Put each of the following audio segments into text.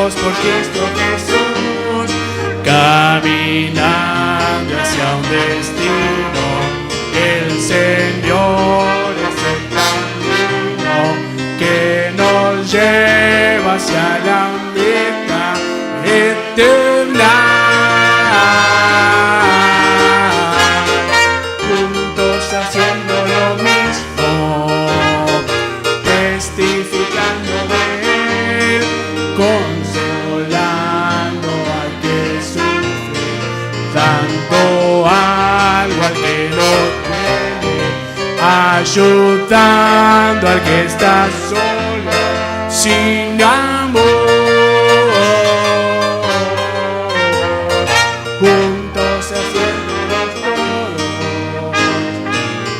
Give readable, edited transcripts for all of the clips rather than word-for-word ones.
movidos por Cristo Jesús, caminando hacia un destino. El Señor es el camino que nos lleva hacia la meta eterna. Juntos haciendo lo mismo, testificando de Él, consolando al que sufre, dando algo al que no tiene, ayudando al que está solo, sin amor. Juntos haciéndolo todos,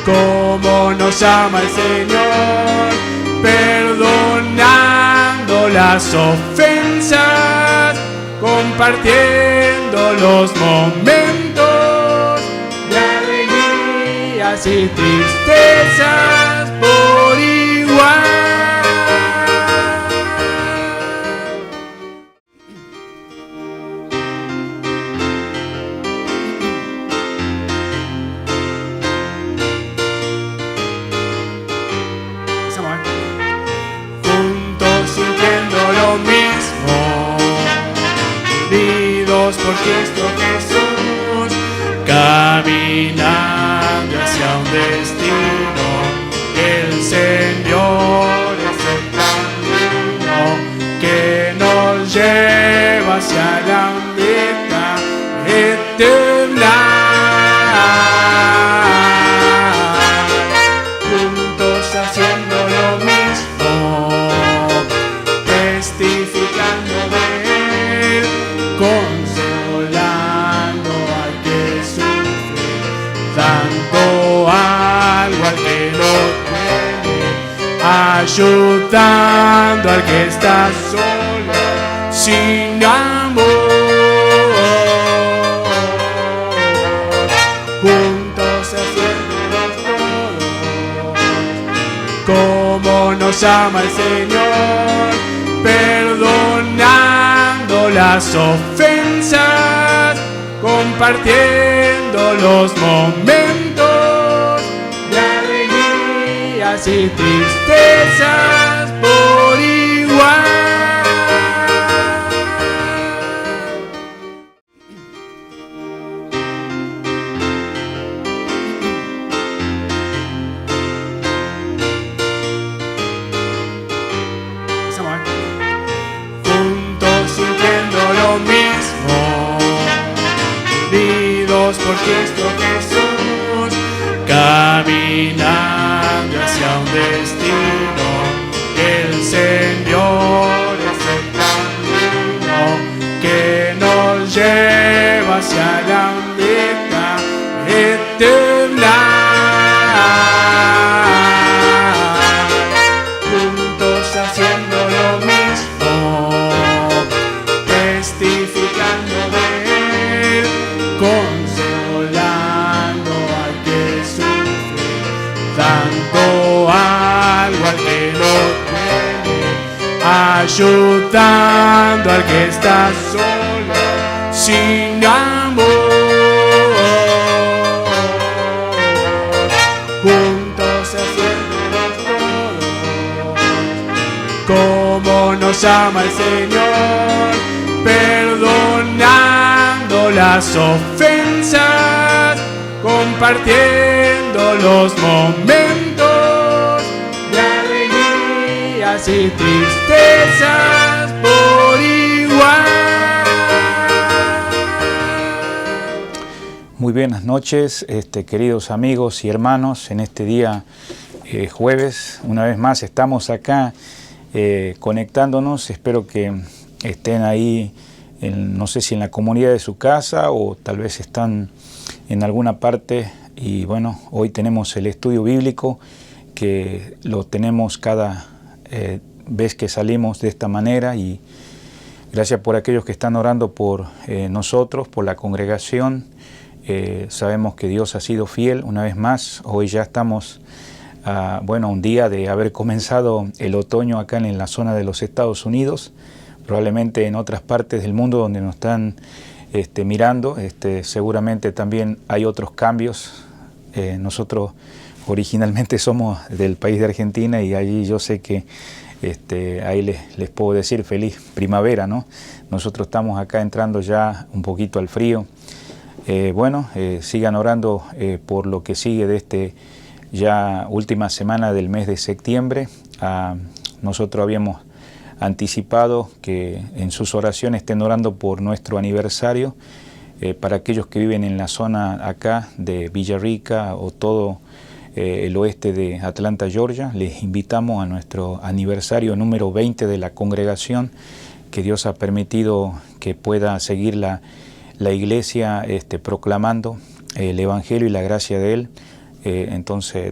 como nos ama el Señor, perdonando las ofensas, compartiendo los momentos de alegrías y tristezas por igual. Por Cristo Jesús, caminando hacia un destino. El Señor es el camino que nos lleva hacia la meta eterna. Juntos haciendo lo mismo, testificando de Él, consolando al que sufre, dando algo al que no tiene, ayudando al que está solo, sin amor. Juntos haciéndolo todos, como nos ama el Señor, perdonando las ofensas, compartiendo los momentos de alegrías y tristezas por igual. Por Cristo Jesús, caminando hacia un destino. El Señor es el camino que nos lleva hacia la meta eterna. Juntos haciendo lo mismo, testificando de Él, consolando al que sufre, dando algo al que no tiene, ayudando al que está solo, sin amor. Juntos haciéndolo todos, como nos ama el Señor, perdonando las ofensas, compartiendo los momentos de alegrías y tristezas por igual. Muy buenas noches, queridos amigos y hermanos. En este día jueves, una vez más, estamos acá conectándonos. Espero que estén ahí, no sé si en la comunidad de su casa o tal vez están en alguna parte. Y bueno, hoy tenemos el estudio bíblico, que lo tenemos cada vez que salimos de esta manera. Y gracias por aquellos que están orando por nosotros, por la congregación. Sabemos que Dios ha sido fiel una vez más. Hoy ya estamos un día de haber comenzado el otoño acá en la zona de los Estados Unidos. probablemente en otras partes del mundo donde nos están mirando, seguramente también hay otros cambios. Nosotros originalmente somos del país de Argentina y allí yo sé que ahí les puedo decir feliz primavera, ¿no? Nosotros estamos acá entrando ya un poquito al frío. Sigan orando por lo que sigue de ya última semana del mes de septiembre. Nosotros habíamos anticipado que en sus oraciones estén orando por nuestro aniversario. Para aquellos que viven en la zona acá de Villarrica o todo el oeste de Atlanta, Georgia, les invitamos a nuestro aniversario número 20 de la congregación, que Dios ha permitido que pueda seguir la iglesia proclamando el Evangelio y la gracia de Él.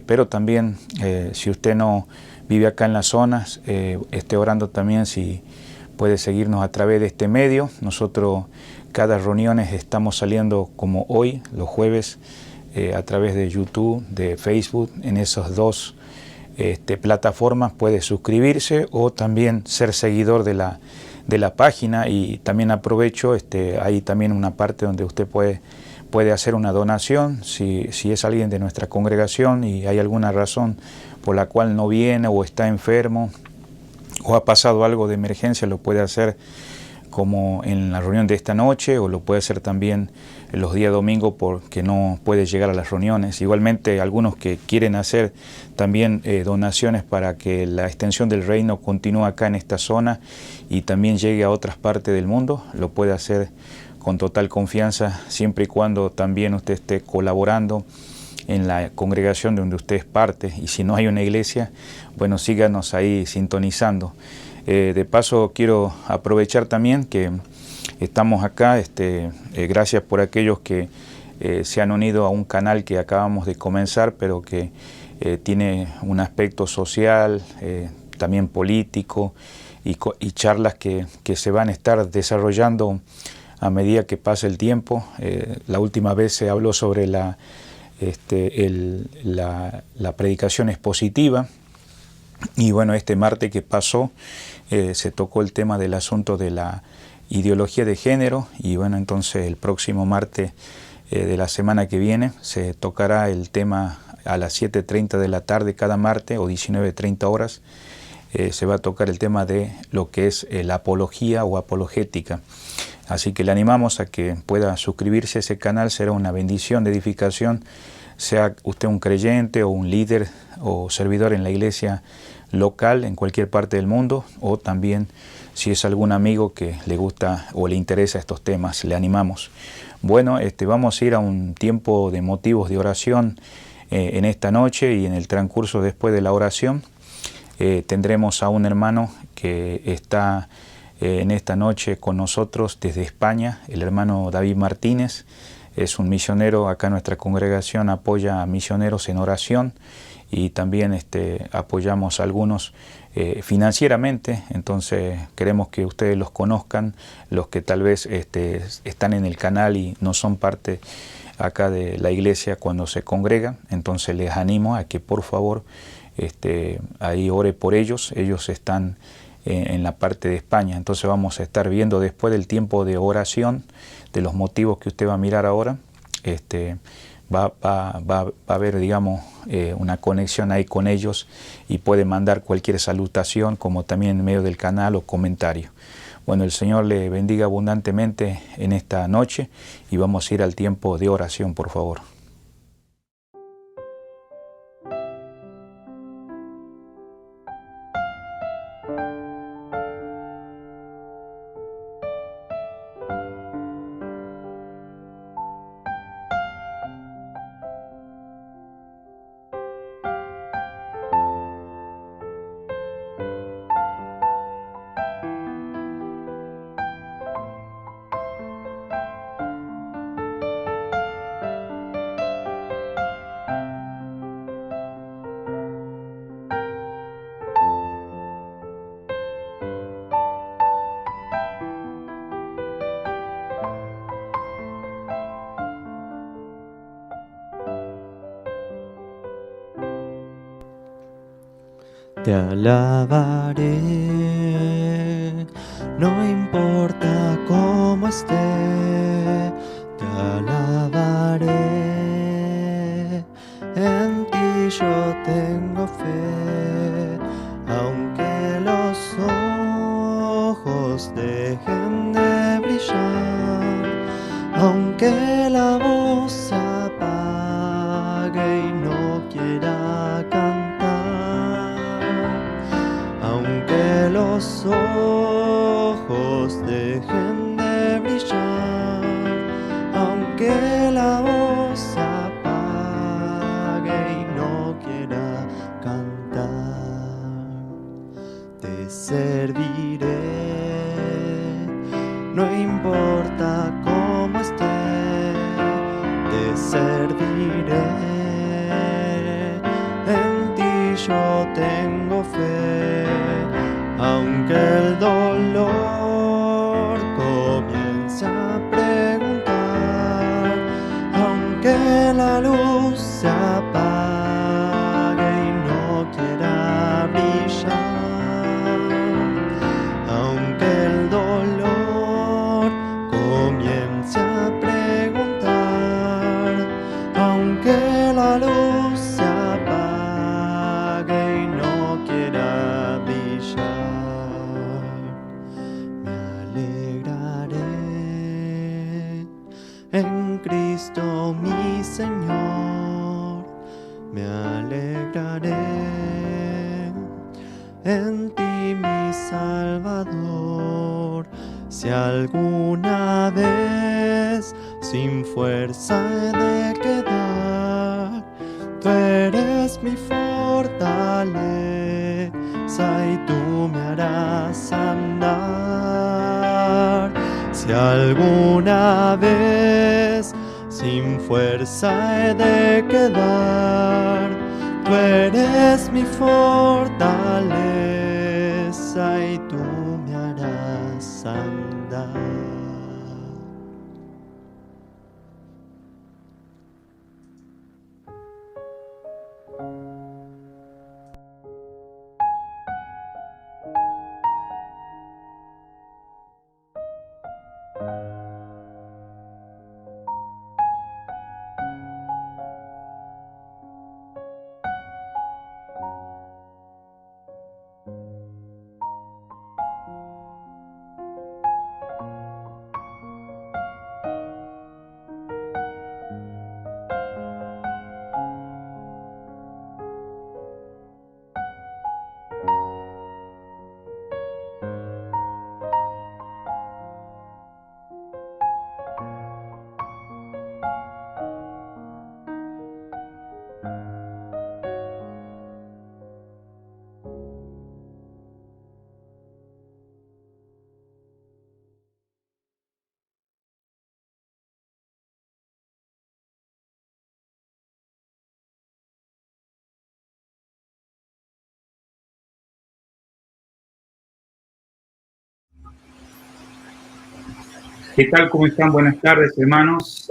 Pero también, si usted no vive acá en las zonas, esté orando también si puede seguirnos a través de este medio. Nosotros cada reuniones estamos saliendo como hoy, los jueves, a través de YouTube, de Facebook. En esas dos plataformas puede suscribirse o también ser seguidor de la página, y también aprovecho, hay también una parte donde usted puede hacer una donación si es alguien de nuestra congregación y hay alguna razón por la cual no viene o está enfermo o ha pasado algo de emergencia, lo puede hacer como en la reunión de esta noche, o lo puede hacer también los días domingos porque no puede llegar a las reuniones. Igualmente, algunos que quieren hacer también donaciones para que la extensión del reino continúe acá en esta zona y también llegue a otras partes del mundo, lo puede hacer con total confianza, siempre y cuando también usted esté colaborando en la congregación de donde usted es parte. Y si no hay una iglesia, bueno, síganos ahí sintonizando. De paso, quiero aprovechar también que estamos acá, gracias por aquellos que se han unido a un canal que acabamos de comenzar, pero que tiene un aspecto social, también político, y charlas que se van a estar desarrollando a medida que pase el tiempo. La última vez se habló sobre la predicación expositiva, y bueno, este martes que pasó se tocó el tema del asunto de la ideología de género, y bueno, entonces el próximo martes de la semana que viene se tocará el tema a las 7:30 de la tarde cada martes, o 19:30 horas. Se va a tocar el tema de lo que es la apología o apologética. Así que le animamos a que pueda suscribirse a ese canal. Será una bendición de edificación, sea usted un creyente o un líder o servidor en la iglesia local en cualquier parte del mundo, o también si es algún amigo que le gusta o le interesa estos temas, le animamos. Bueno, vamos a ir a un tiempo de motivos de oración en esta noche, y en el transcurso después de la oración tendremos a un hermano que está en esta noche con nosotros desde España, el hermano David Martínez. Es un misionero. Acá nuestra congregación apoya a misioneros en oración, y también apoyamos a algunos financieramente. Entonces queremos que ustedes los conozcan, los que tal vez están en el canal y no son parte acá de la iglesia cuando se congrega. Entonces les animo a que por favor ahí ore por ellos. Ellos están en la parte de España. Entonces vamos a estar viendo después del tiempo de oración, de los motivos que usted va a mirar ahora, va a haber, digamos, una conexión ahí con ellos, y puede mandar cualquier salutación, como también en medio del canal, o comentario. Bueno, el Señor le bendiga abundantemente en esta noche, y vamos a ir al tiempo de oración, por favor. Te alabaré, no importa cómo esté, te alabaré. En ti yo tengo fe, aunque los ojos dejen de brillar, aunque la voz se apague y no quiera cantar, aunque los ojos dejen de brillar, aunque la voz se apague y no quiera cantar, te serviré, no importa cómo esté, te serviré. En ti yo tengo fe, aunque el dolor comience a preguntar, aunque la luz se apague y no quiera brillar, aunque el dolor comience a preguntar, aunque la luz se apague y no quiera brillar, me alegraré en Cristo mi Señor, me alegraré en ti mi Salvador. Si alguna vez sin fuerza he de quedar, tú eres mi fortaleza y tú me harás andar. Si alguna vez sin fuerza he de quedar, tú eres mi fortaleza y tú me harás andar. ¿Qué tal? ¿Cómo están? Buenas tardes, hermanos.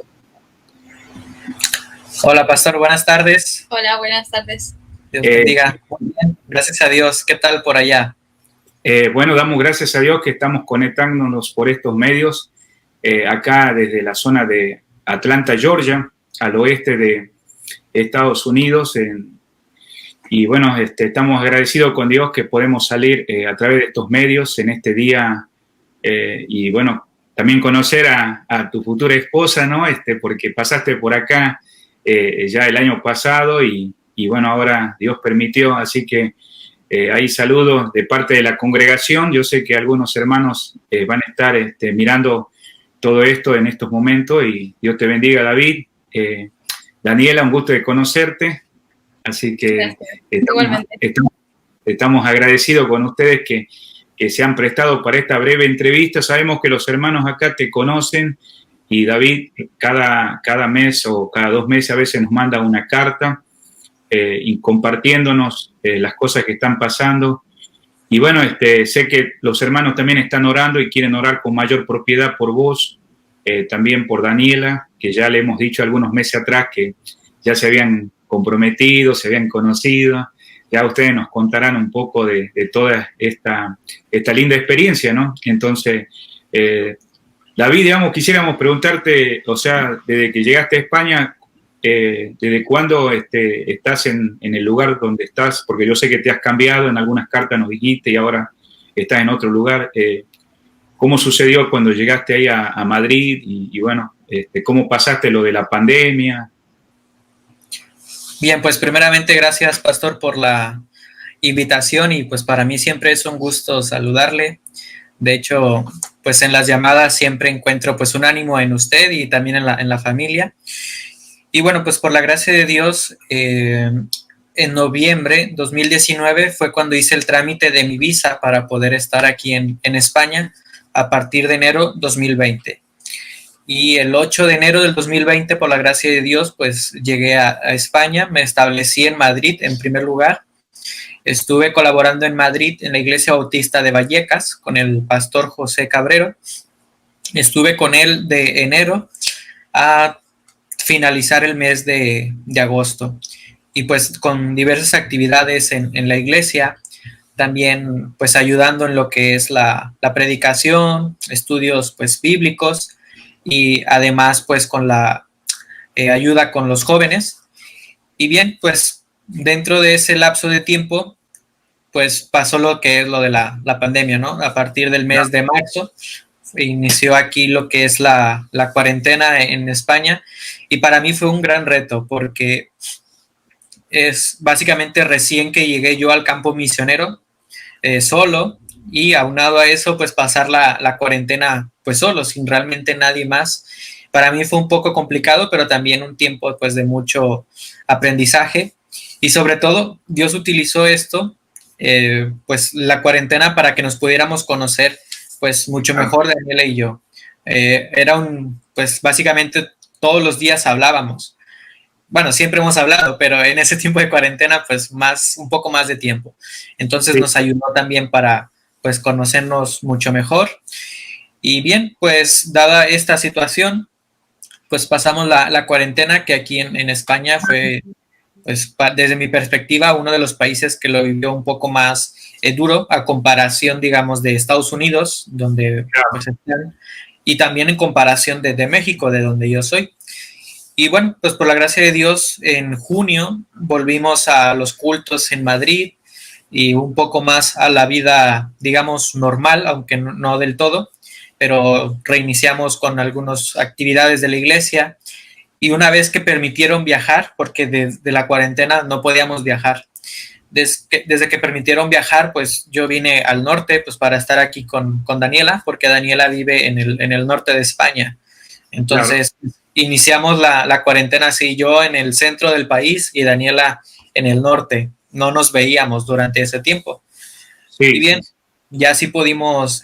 Hola, pastor, buenas tardes. Hola, buenas tardes. Dios bendiga. Muy bien, gracias a Dios. ¿Qué tal por allá? Bueno, damos gracias a Dios que estamos conectándonos por estos medios, acá desde la zona de Atlanta, Georgia, al oeste de Estados Unidos. Y bueno, estamos agradecidos con Dios que podemos salir a través de estos medios en este día y bueno, también conocer a tu futura esposa, ¿no? Porque pasaste por acá ya el año pasado y bueno, ahora Dios permitió, así que ahí saludos de parte de la congregación. Yo sé que algunos hermanos van a estar mirando todo esto en estos momentos y Dios te bendiga, David. Daniela, un gusto de conocerte, así que estamos agradecidos con ustedes que se han prestado para esta breve entrevista. Sabemos que los hermanos acá te conocen y David cada mes o cada 2 meses a veces nos manda una carta y compartiéndonos las cosas que están pasando. Y bueno, sé que los hermanos también están orando y quieren orar con mayor propiedad por vos, también por Daniela, que ya le hemos dicho algunos meses atrás que ya se habían comprometido, se habían conocido. ya ustedes nos contarán un poco de toda esta linda experiencia, ¿no? Entonces, David, digamos, quisiéramos preguntarte, o sea, desde que llegaste a España, ¿desde cuándo estás en el lugar donde estás? Porque yo sé que te has cambiado, en algunas cartas nos dijiste, y ahora estás en otro lugar. ¿Cómo sucedió cuando llegaste ahí a Madrid? Y bueno, ¿cómo pasaste lo de la pandemia? Bien, pues primeramente gracias, Pastor, por la invitación y pues para mí siempre es un gusto saludarle. De hecho, pues en las llamadas siempre encuentro pues un ánimo en usted y también en la familia. Y bueno, pues por la gracia de Dios, en noviembre 2019 fue cuando hice el trámite de mi visa para poder estar aquí en España a partir de enero 2020. Y el 8 de enero del 2020, por la gracia de Dios, pues llegué a España, me establecí en Madrid en primer lugar. Estuve colaborando en Madrid en la Iglesia Bautista de Vallecas con el pastor José Cabrero. Estuve con él de enero a finalizar el mes de agosto. Y pues con diversas actividades en la iglesia, también pues ayudando en lo que es la predicación, estudios pues bíblicos, y además pues con la ayuda con los jóvenes. Y bien, pues dentro de ese lapso de tiempo, pues pasó lo que es lo de la pandemia, ¿no? A partir del mes de marzo inició aquí lo que es la cuarentena en España, y para mí fue un gran reto porque es básicamente recién que llegué yo al campo misionero solo, y aunado a eso pues pasar la cuarentena pues solo, sin realmente nadie más. Para mí fue un poco complicado, pero también un tiempo pues de mucho aprendizaje, y sobre todo Dios utilizó esto, pues la cuarentena, para que nos pudiéramos conocer pues mucho mejor, Daniela y yo. Era pues básicamente todos los días hablábamos. Bueno, siempre hemos hablado, pero en ese tiempo de cuarentena pues un poco más de tiempo. Entonces sí, nos ayudó también para pues conocernos mucho mejor. Y bien, pues dada esta situación, pues pasamos la cuarentena, que aquí en España fue, pues desde mi perspectiva, uno de los países que lo vivió un poco más duro a comparación, digamos, de Estados Unidos, donde pues, están, y también en comparación de México, de donde yo soy. Y bueno, pues por la gracia de Dios, en junio volvimos a los cultos en Madrid y un poco más a la vida, digamos, normal, aunque no del todo, pero reiniciamos con algunas actividades de la iglesia. Y una vez que permitieron viajar, porque de la cuarentena no podíamos viajar, desde que permitieron viajar, pues yo vine al norte pues para estar aquí con Daniela, porque Daniela vive en el norte de España. Entonces, claro, iniciamos la cuarentena así, yo en el centro del país y Daniela en el norte. No nos veíamos durante ese tiempo. Sí, y bien, ya sí pudimos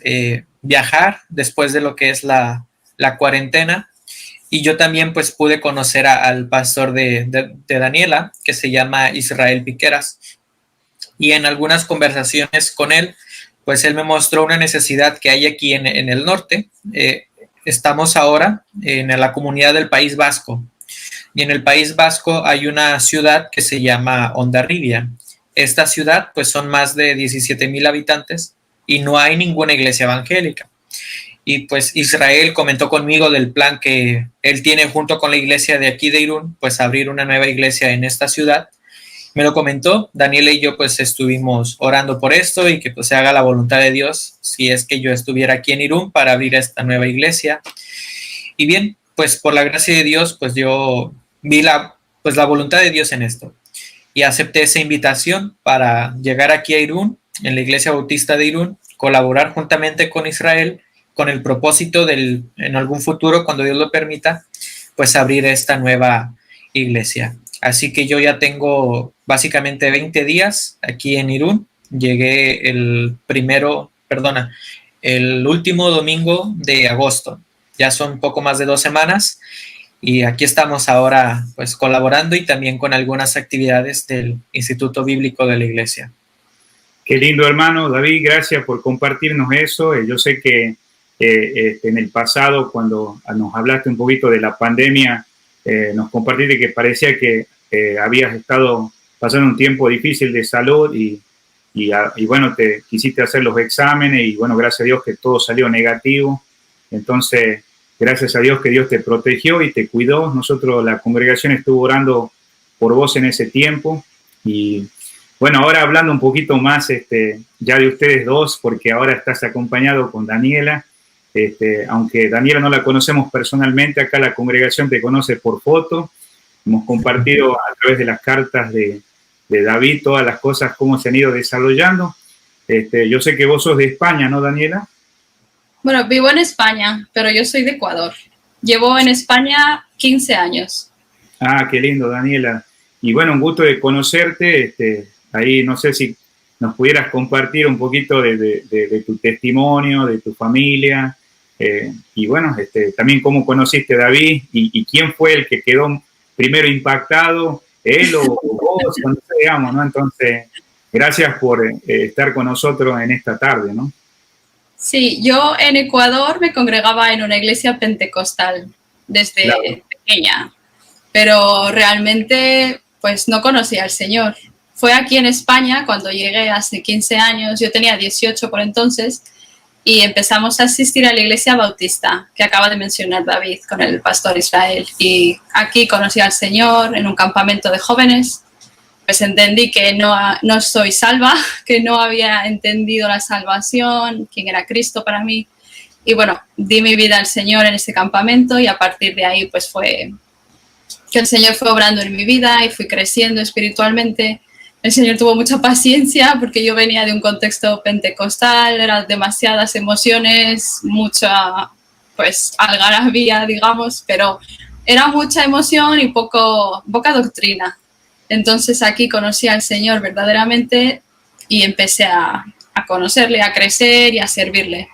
viajar después de lo que es la cuarentena. Y yo también pues pude conocer al pastor de Daniela, que se llama Israel Piqueras. Y en algunas conversaciones con él, pues él me mostró una necesidad que hay aquí en el norte. Estamos ahora en la comunidad del País Vasco. Y en el País Vasco hay una ciudad que se llama Hondarribia. Esta ciudad pues son más de 17,000 habitantes y no hay ninguna iglesia evangélica. Y pues Israel comentó conmigo del plan que él tiene junto con la iglesia de aquí de Irún, pues abrir una nueva iglesia en esta ciudad. Me lo comentó, Daniela y yo pues estuvimos orando por esto y que pues se haga la voluntad de Dios si es que yo estuviera aquí en Irún para abrir esta nueva iglesia. Y bien, pues por la gracia de Dios pues yo vi la voluntad de Dios en esto y acepté esa invitación para llegar aquí a Irún, en la iglesia bautista de Irún, colaborar juntamente con Israel con el propósito en algún futuro, cuando Dios lo permita, pues abrir esta nueva iglesia. Así que yo ya tengo básicamente 20 días aquí en Irún. Llegué el último domingo de agosto. Ya son un poco más de 2 semanas y aquí estamos ahora pues colaborando y también con algunas actividades del Instituto Bíblico de la Iglesia. Qué lindo, hermano David, gracias por compartirnos eso. Yo sé que en el pasado, cuando nos hablaste un poquito de la pandemia, nos compartiste que parecía que habías estado pasando un tiempo difícil de salud y bueno, te quisiste hacer los exámenes y bueno, gracias a Dios que todo salió negativo. Entonces, gracias a Dios que Dios te protegió y te cuidó. Nosotros, la congregación estuvo orando por vos en ese tiempo. Y bueno, ahora hablando un poquito más ya de ustedes dos, porque ahora estás acompañado con Daniela. Aunque Daniela no la conocemos personalmente, acá la congregación te conoce por foto. Hemos compartido a través de las cartas de David todas las cosas, cómo se han ido desarrollando. Yo sé que vos sos de España, ¿no, Daniela? Bueno, vivo en España, pero yo soy de Ecuador. Llevo en España 15 años. Ah, qué lindo, Daniela. Y bueno, un gusto de conocerte. Ahí no sé si nos pudieras compartir un poquito de tu testimonio, de tu familia. Y bueno, también cómo conociste a David y quién fue el que quedó primero impactado, él o vos, no sé, digamos, ¿no? Entonces, gracias por estar con nosotros en esta tarde, ¿no? Sí, yo en Ecuador me congregaba en una iglesia pentecostal desde Claro. pequeña, pero realmente pues no conocía al Señor. Fue aquí en España cuando llegué hace 15 años, yo tenía 18 por entonces, y empezamos a asistir a la iglesia bautista que acaba de mencionar David con el pastor Israel. Y aquí conocí al Señor en un campamento de jóvenes. Pues entendí que no soy salva, que no había entendido la salvación, quién era Cristo para mí. Y bueno, di mi vida al Señor en ese campamento y a partir de ahí pues fue que el Señor fue obrando en mi vida y fui creciendo espiritualmente. El Señor tuvo mucha paciencia porque yo venía de un contexto pentecostal, eran demasiadas emociones, mucha pues algarabía, digamos, pero era mucha emoción y poca doctrina. Entonces aquí conocí al Señor verdaderamente y empecé a conocerle, a crecer y a servirle.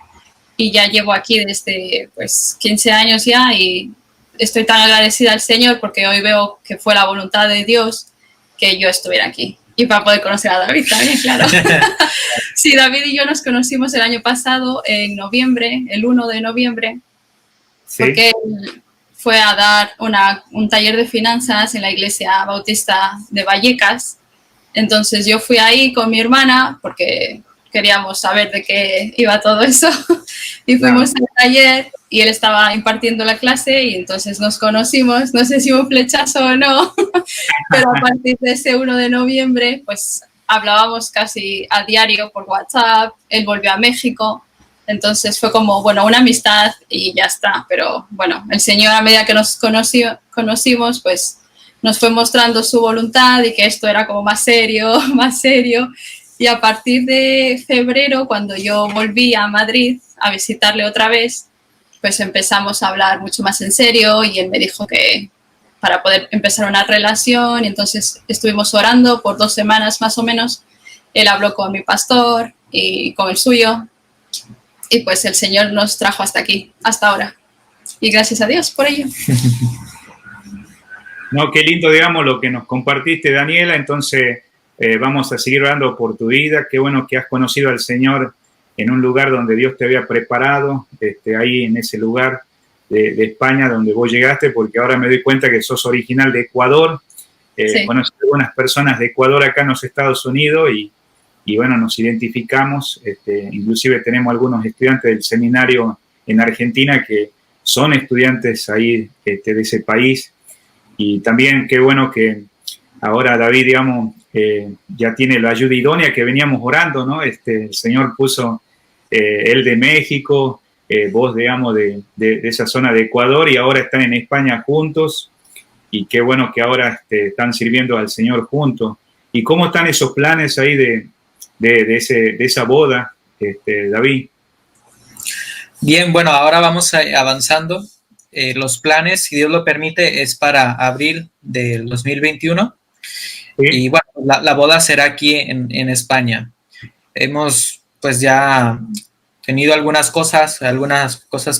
Y ya llevo aquí desde pues 15 años ya y estoy tan agradecida al Señor porque hoy veo que fue la voluntad de Dios que yo estuviera aquí. Y para poder conocer a David también, claro. Sí, David y yo nos conocimos el año pasado en noviembre, el 1 de noviembre, Sí. porque él fue a dar un taller de finanzas en la iglesia bautista de Vallecas. Entonces yo fui ahí con mi hermana porque queríamos saber de qué iba todo eso y fuimos al taller y él estaba impartiendo la clase y entonces nos conocimos, no sé si hubo un flechazo o no, pero a partir de ese 1 de noviembre pues hablábamos casi a diario por WhatsApp, él volvió a México. Entonces fue como, bueno, una amistad y ya está. Pero bueno, el Señor a medida que nos conocimos, pues nos fue mostrando su voluntad y que esto era como más serio, más serio. Y a partir de febrero, cuando yo volví a Madrid a visitarle otra vez, pues empezamos a hablar mucho más en serio y él me dijo que para poder empezar una relación, y entonces estuvimos orando por 2 semanas más o menos. Él habló con mi pastor y con el suyo. Y pues el Señor nos trajo hasta aquí, hasta ahora. Y gracias a Dios por ello. No, qué lindo, digamos, lo que nos compartiste, Daniela. Entonces, vamos a seguir orando por tu vida. Qué bueno que has conocido al Señor en un lugar donde Dios te había preparado, ahí en ese lugar de España donde vos llegaste, porque ahora me doy cuenta que sos original de Ecuador. Sí. Conocí a algunas personas de Ecuador acá en los Estados Unidos y bueno, nos identificamos, inclusive tenemos algunos estudiantes del seminario en Argentina que son estudiantes ahí de ese país. Y también qué bueno que ahora David, digamos, ya tiene la ayuda idónea que veníamos orando, ¿no? El Señor puso él de México, vos, digamos, de esa zona de Ecuador y ahora están en España juntos. Y qué bueno que ahora están sirviendo al Señor juntos. ¿Y cómo están esos planes ahí de esa boda, David? Bien, bueno, ahora vamos avanzando. Los planes, si Dios lo permite, es para abril del 2021. ¿Sí? Y bueno, la boda será aquí en España. Hemos pues ya tenido algunas cosas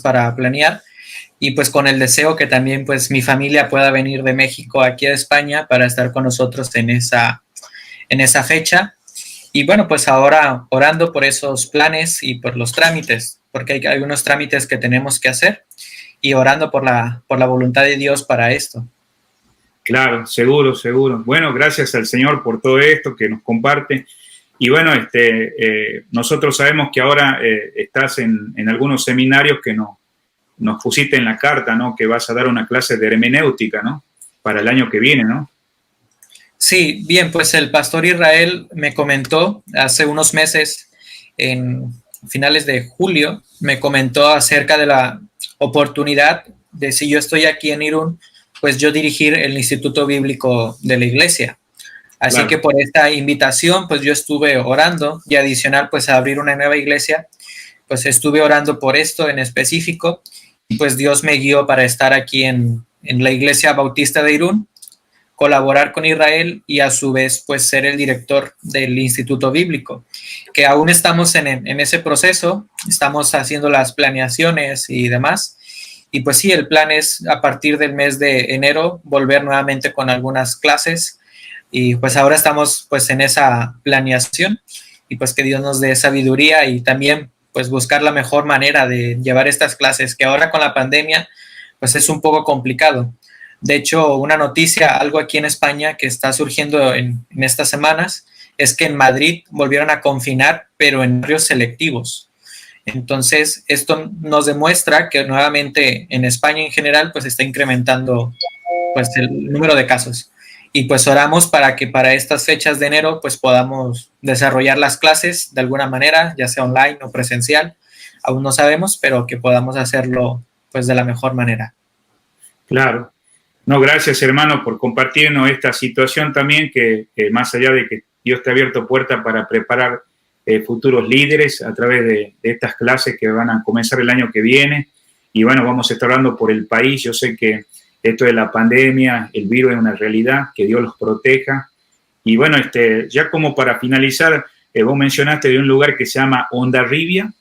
para planear y pues con el deseo que también pues mi familia pueda venir de México aquí a España para estar con nosotros en esa fecha. Y bueno, pues ahora orando por esos planes y por los trámites, porque hay algunos trámites que tenemos que hacer y orando por la voluntad de Dios para esto. Claro, seguro, seguro. Bueno, gracias al Señor por todo esto que nos comparte. Y bueno, nosotros sabemos que ahora estás en algunos seminarios que nos pusiste en la carta, ¿no? Que vas a dar una clase de hermenéutica, ¿no? Para el año que viene, ¿no? Sí, bien, pues el pastor Israel me comentó hace unos meses, en finales de julio, me comentó acerca de la oportunidad de, si yo estoy aquí en Irún, pues yo dirigir el Instituto Bíblico de la Iglesia. Así Claro. que por esta invitación, pues yo estuve orando, y adicional pues a abrir una nueva iglesia, pues estuve orando por esto en específico, y pues Dios me guió para estar aquí en la Iglesia Bautista de Irún, colaborar con Israel y a su vez pues ser el director del Instituto Bíblico, que aún estamos en ese proceso, estamos haciendo las planeaciones y demás. Y pues sí, el plan es a partir del mes de enero volver nuevamente con algunas clases, y pues ahora estamos pues en esa planeación, y pues que Dios nos dé sabiduría y también pues buscar la mejor manera de llevar estas clases, que ahora con la pandemia pues es un poco complicado. De hecho, una noticia, algo aquí en España que está surgiendo en estas semanas, es que en Madrid volvieron a confinar, pero en barrios selectivos. Entonces, esto nos demuestra que nuevamente en España en general pues está incrementando pues el número de casos. Y pues oramos para que para estas fechas de enero pues podamos desarrollar las clases de alguna manera, ya sea online o presencial, aún no sabemos, pero que podamos hacerlo pues de la mejor manera. Claro. No, gracias, hermano, por compartirnos esta situación también, que más allá de que Dios te ha abierto puertas para preparar futuros líderes a través de estas clases que van a comenzar el año que viene. Y bueno, vamos a estar hablando por el país. Yo sé que esto de la pandemia, el virus es una realidad, que Dios los proteja. Y bueno, ya como para finalizar, vos mencionaste de un lugar que se llama Hondarribia.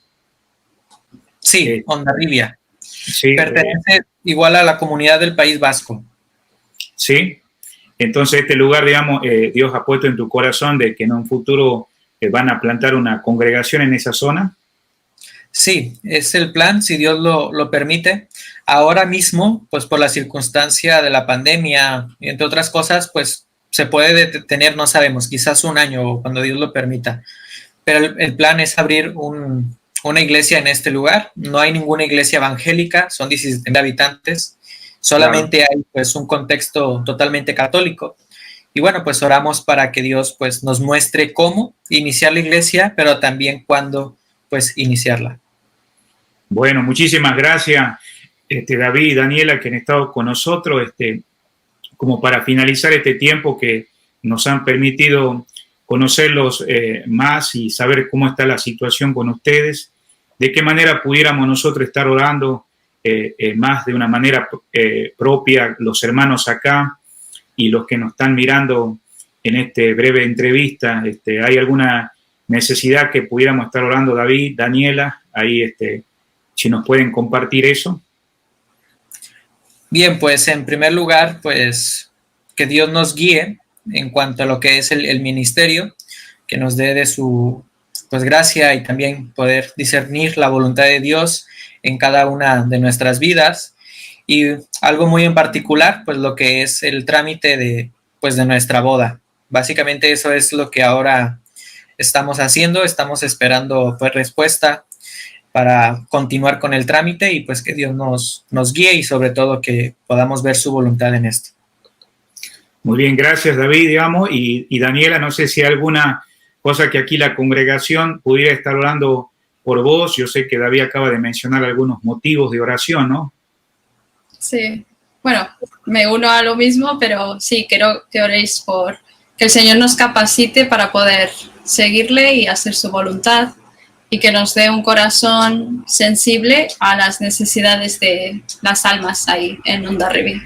Sí, Hondarribia. Sí, pertenece igual a la comunidad del País Vasco. Sí, entonces este lugar, digamos, Dios ha puesto en tu corazón de que en un futuro van a plantar una congregación en esa zona. Sí, es el plan, si Dios lo permite. Ahora mismo, pues por la circunstancia de la pandemia, y entre otras cosas, pues se puede detener, no sabemos, quizás un año cuando Dios lo permita. Pero el plan es abrir una iglesia en este lugar. No hay ninguna iglesia evangélica, son 17,000 habitantes. Solamente claro, hay pues un contexto totalmente católico. Y bueno, pues oramos para que Dios pues nos muestre cómo iniciar la iglesia, pero también cuándo pues iniciarla. Bueno, muchísimas gracias, David y Daniela, que han estado con nosotros, como para finalizar este tiempo que nos han permitido conocerlos más y saber cómo está la situación con ustedes, de qué manera pudiéramos nosotros estar orando más de una manera propia, los hermanos acá y los que nos están mirando en esta breve entrevista. ¿Hay alguna necesidad que pudiéramos estar orando, David, Daniela? Ahí, si nos pueden compartir eso. Bien, pues en primer lugar, pues que Dios nos guíe en cuanto a lo que es el ministerio, que nos dé de su pues gracia y también poder discernir la voluntad de Dios en cada una de nuestras vidas. Y algo muy en particular, pues lo que es el trámite de nuestra boda. Básicamente eso es lo que ahora estamos haciendo, estamos esperando pues respuesta para continuar con el trámite y pues que Dios nos guíe y sobre todo que podamos ver su voluntad en esto. Muy bien, gracias David, digamos, y Daniela, no sé si hay alguna cosa que aquí la congregación pudiera estar orando por vos. Yo sé que David acaba de mencionar algunos motivos de oración, ¿no? Sí, bueno, me uno a lo mismo, pero sí, quiero que oréis por que el Señor nos capacite para poder seguirle y hacer su voluntad y que nos dé un corazón sensible a las necesidades de las almas ahí en Hondarribia.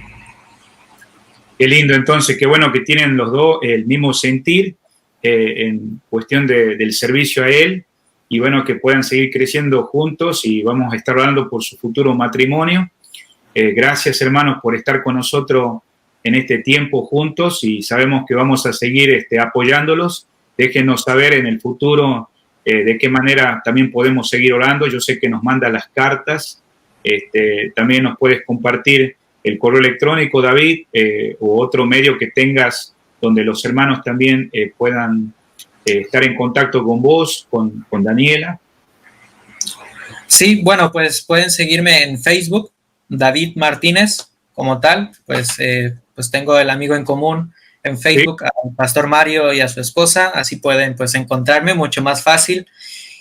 Qué lindo, entonces, qué bueno que tienen los dos el mismo sentir en cuestión del servicio a Él, y bueno, que puedan seguir creciendo juntos, y vamos a estar hablando por su futuro matrimonio. Gracias, hermanos, por estar con nosotros en este tiempo juntos, y sabemos que vamos a seguir apoyándolos. Déjenos saber en el futuro de qué manera también podemos seguir orando. Yo sé que nos manda las cartas, también nos puedes compartir el correo electrónico, David, o otro medio que tengas donde los hermanos también puedan estar en contacto con vos, con Daniela. Sí, bueno, pues pueden seguirme en Facebook, David Martínez, como tal, pues tengo el amigo en común en Facebook, sí, al Pastor Mario y a su esposa, así pueden pues encontrarme mucho más fácil.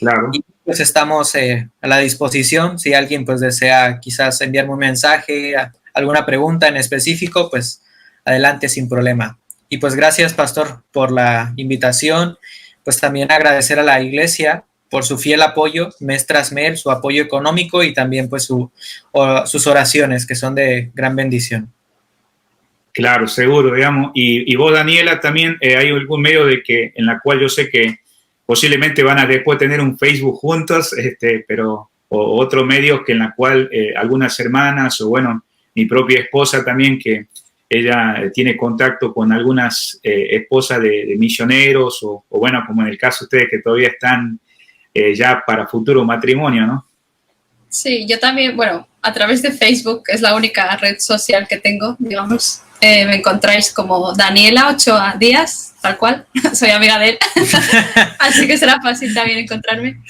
Claro. Y pues estamos a la disposición, si alguien pues desea quizás enviarme un mensaje, alguna pregunta en específico, pues adelante sin problema. Y pues gracias, Pastor, por la invitación, pues también agradecer a la iglesia por su fiel apoyo, mes tras mes, su apoyo económico y también pues sus oraciones, que son de gran bendición. Claro, seguro, digamos. Y vos, Daniela, también hay algún medio en la cual yo sé que posiblemente van a después tener un Facebook juntos, pero o otro medio que en la cual algunas hermanas, o bueno, mi propia esposa también, que ella tiene contacto con algunas esposas de misioneros, o bueno, como en el caso de ustedes que todavía están ya para futuro matrimonio, ¿no? Sí, yo también, bueno, a través de Facebook, es la única red social que tengo, digamos. Me encontráis como Daniela Ochoa Díaz, tal cual, soy amiga de él, así que será fácil también encontrarme.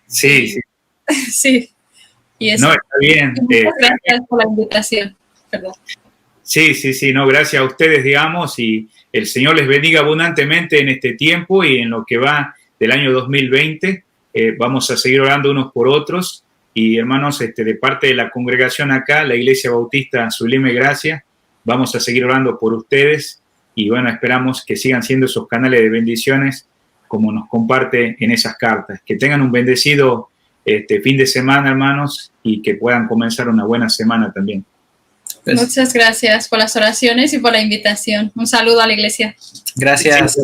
Sí, sí. Sí, y eso. No, está bien. Muchas gracias por la invitación, perdón. Sí, no, gracias a ustedes, digamos, y el Señor les bendiga abundantemente en este tiempo y en lo que va del año 2020. Vamos a seguir orando unos por otros, y hermanos, de parte de la congregación acá, la Iglesia Bautista Sublime Gracia, vamos a seguir orando por ustedes, y bueno, esperamos que sigan siendo esos canales de bendiciones como nos comparte en esas cartas. Que tengan un bendecido fin de semana, hermanos, y que puedan comenzar una buena semana también. Pues, muchas gracias por las oraciones y por la invitación. Un saludo a la iglesia. Gracias.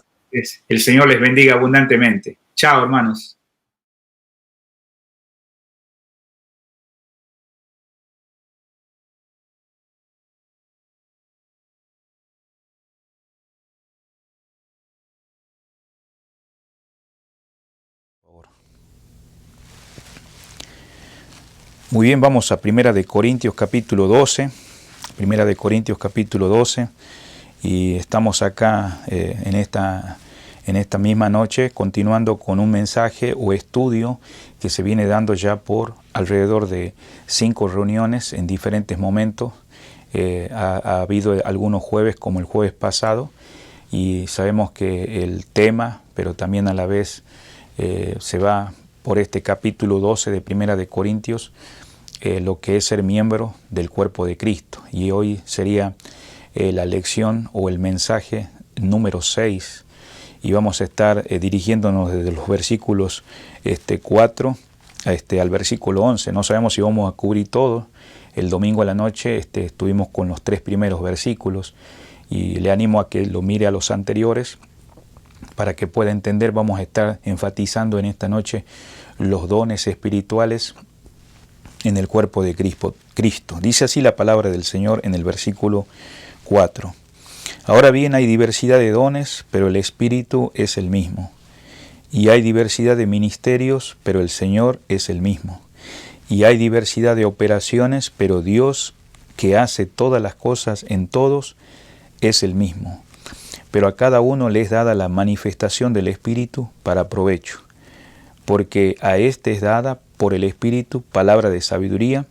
El Señor les bendiga abundantemente. Chao, hermanos. Muy bien, vamos a Primera de Corintios capítulo 12. Primera de Corintios capítulo 12. Y estamos acá en esta misma noche continuando con un mensaje o estudio que se viene dando ya por alrededor de 5 reuniones en diferentes momentos. Ha habido algunos jueves como el jueves pasado, y sabemos que el tema, pero también a la vez se va por este capítulo 12 de Primera de Corintios, lo que es ser miembro del cuerpo de Cristo. Y hoy sería la lección o el mensaje número 6, y vamos a estar dirigiéndonos desde los versículos 4 al versículo 11. No sabemos si vamos a cubrir todo. El domingo a la noche estuvimos con los 3 primeros versículos, y le animo a que lo mire a los anteriores para que pueda entender. Vamos a estar enfatizando en esta noche los dones espirituales en el cuerpo de Cristo. Dice así la palabra del Señor en el versículo 4. Ahora bien, hay diversidad de dones, pero el Espíritu es el mismo. Y hay diversidad de ministerios, pero el Señor es el mismo. Y hay diversidad de operaciones, pero Dios, que hace todas las cosas en todos, es el mismo. Pero a cada uno le es dada la manifestación del Espíritu para provecho. Porque a éste es dada por el Espíritu palabra de sabiduría,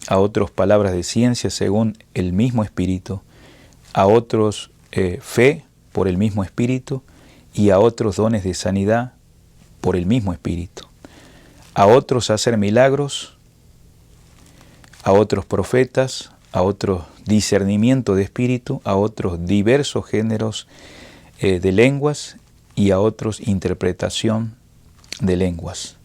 a otros palabras de ciencia según el mismo Espíritu, a otros fe por el mismo Espíritu, y a otros dones de sanidad por el mismo Espíritu, a otros hacer milagros, a otros profetas, a otros discernimiento de espíritu, a otros diversos géneros de lenguas, y a otros interpretación de lenguas.